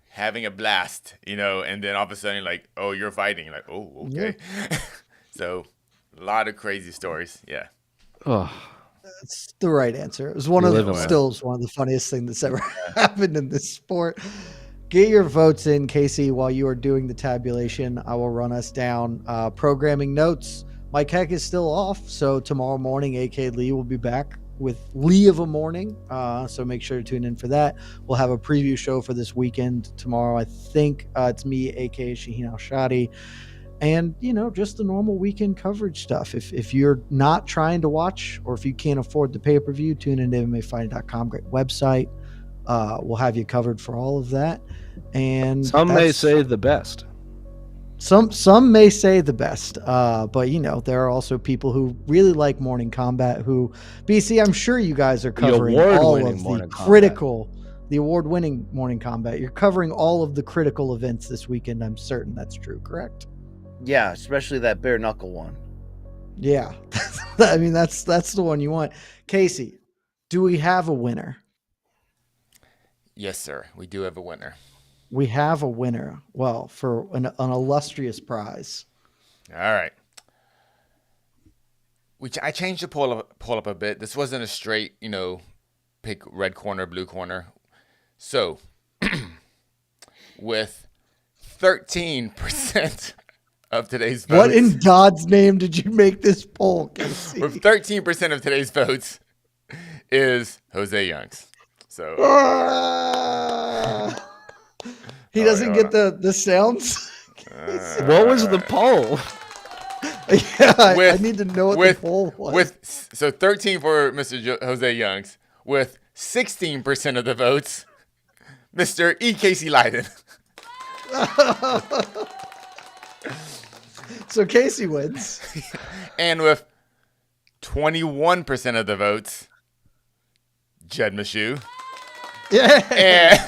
having a blast, and then all of a sudden like, oh, you're fighting. You're like, oh, okay. Yeah. So a lot of crazy stories. Yeah.
Oh.
That's the right answer. It was one of the funniest things that's ever happened in this sport. Get your votes in, Casey. While you are doing the tabulation, I will run us down programming notes. Mike Heck is still off, so tomorrow morning, AK Lee will be back with Lee of a Morning. So make sure to tune in for that. We'll have a preview show for this weekend tomorrow. I think it's me, AK Shaheen Al-Shadi. And, just the normal weekend coverage stuff. If you're not trying to watch or if you can't afford the pay-per-view, tune into MMAFighting.com. Great website. We'll have you covered for all of that. And
some may say the best.
Some may say the best. But, there are also people who really like Morning Combat who, BC, I'm sure you guys are covering all of the award-winning Morning Combat. You're covering all of the critical events this weekend. I'm certain that's true, correct?
Yeah, especially that bare knuckle one.
Yeah. I mean, that's the one you want. Casey, do we have a winner?
Yes, sir. We do have a winner.
We have a winner. Well, for an illustrious prize.
All right. I changed the poll up a bit. This wasn't a straight, pick red corner, blue corner. So, with 13% of today's votes.
What in God's name did you make this poll, Casey?
With 13% of today's votes is Jose Youngs. So
he doesn't get the sounds.
What was the poll?
Yeah, I need to know what the poll was.
So 13 for Mr. Jose Youngs. With 16% of the votes, Mr. E. Casey Leiden.
So Casey wins.
And with 21% of the votes, Jed Meshew.
Yeah.
And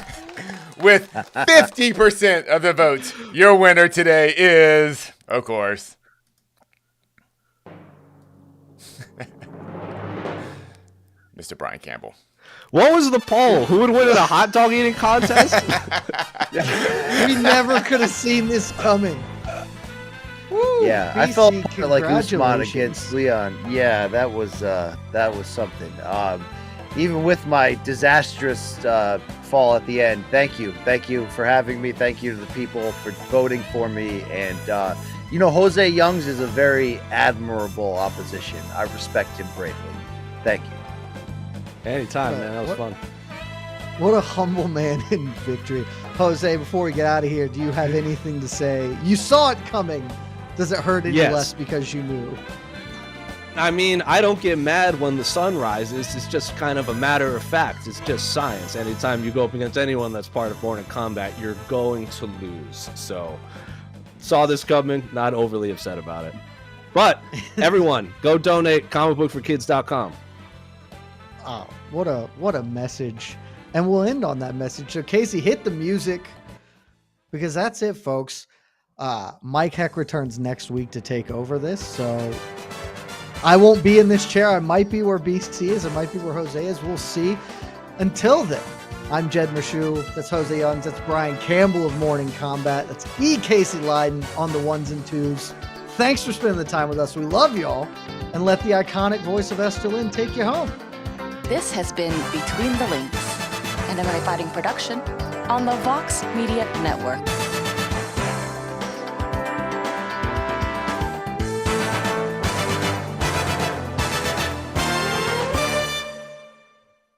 with 50% of the votes, your winner today is, of course, Mr. Brian Campbell.
What was the poll? Who would win in a hot dog eating contest?
We never could have seen this coming. Woo,
yeah, I felt like Usman against Leon. Yeah, that was something. Even with my disastrous fall at the end, thank you for having me. Thank you to the people for voting for me. And Jose Youngs is a very admirable opposition. I respect him greatly. Thank you.
Anytime, man. That was fun.
What a humble man in victory. Jose, before we get out of here, do you have anything to say? You saw it coming. Does it hurt any less because you knew?
I mean, I don't get mad when the sun rises. It's just kind of a matter of fact. It's just science. Anytime you go up against anyone that's part of Morning Combat, you're going to lose. So, saw this coming, not overly upset about it. But, everyone, go donate comicbookforkids.com.
Oh, what a message. And we'll end on that message. So, Casey, hit the music because that's it, folks. Mike Heck returns next week to take over this. So, I won't be in this chair. I might be where BC is. I might be where Jose is. We'll see. Until then, I'm Jed Meshew. That's Jose Youngs. That's Brian Campbell of Morning Combat. That's E. Casey Leiden on the ones and twos. Thanks for spending the time with us. We love y'all. And let the iconic voice of Esther Lynn take you home.
This has been Between the Links, an MMA Fighting production on the Vox Media Network.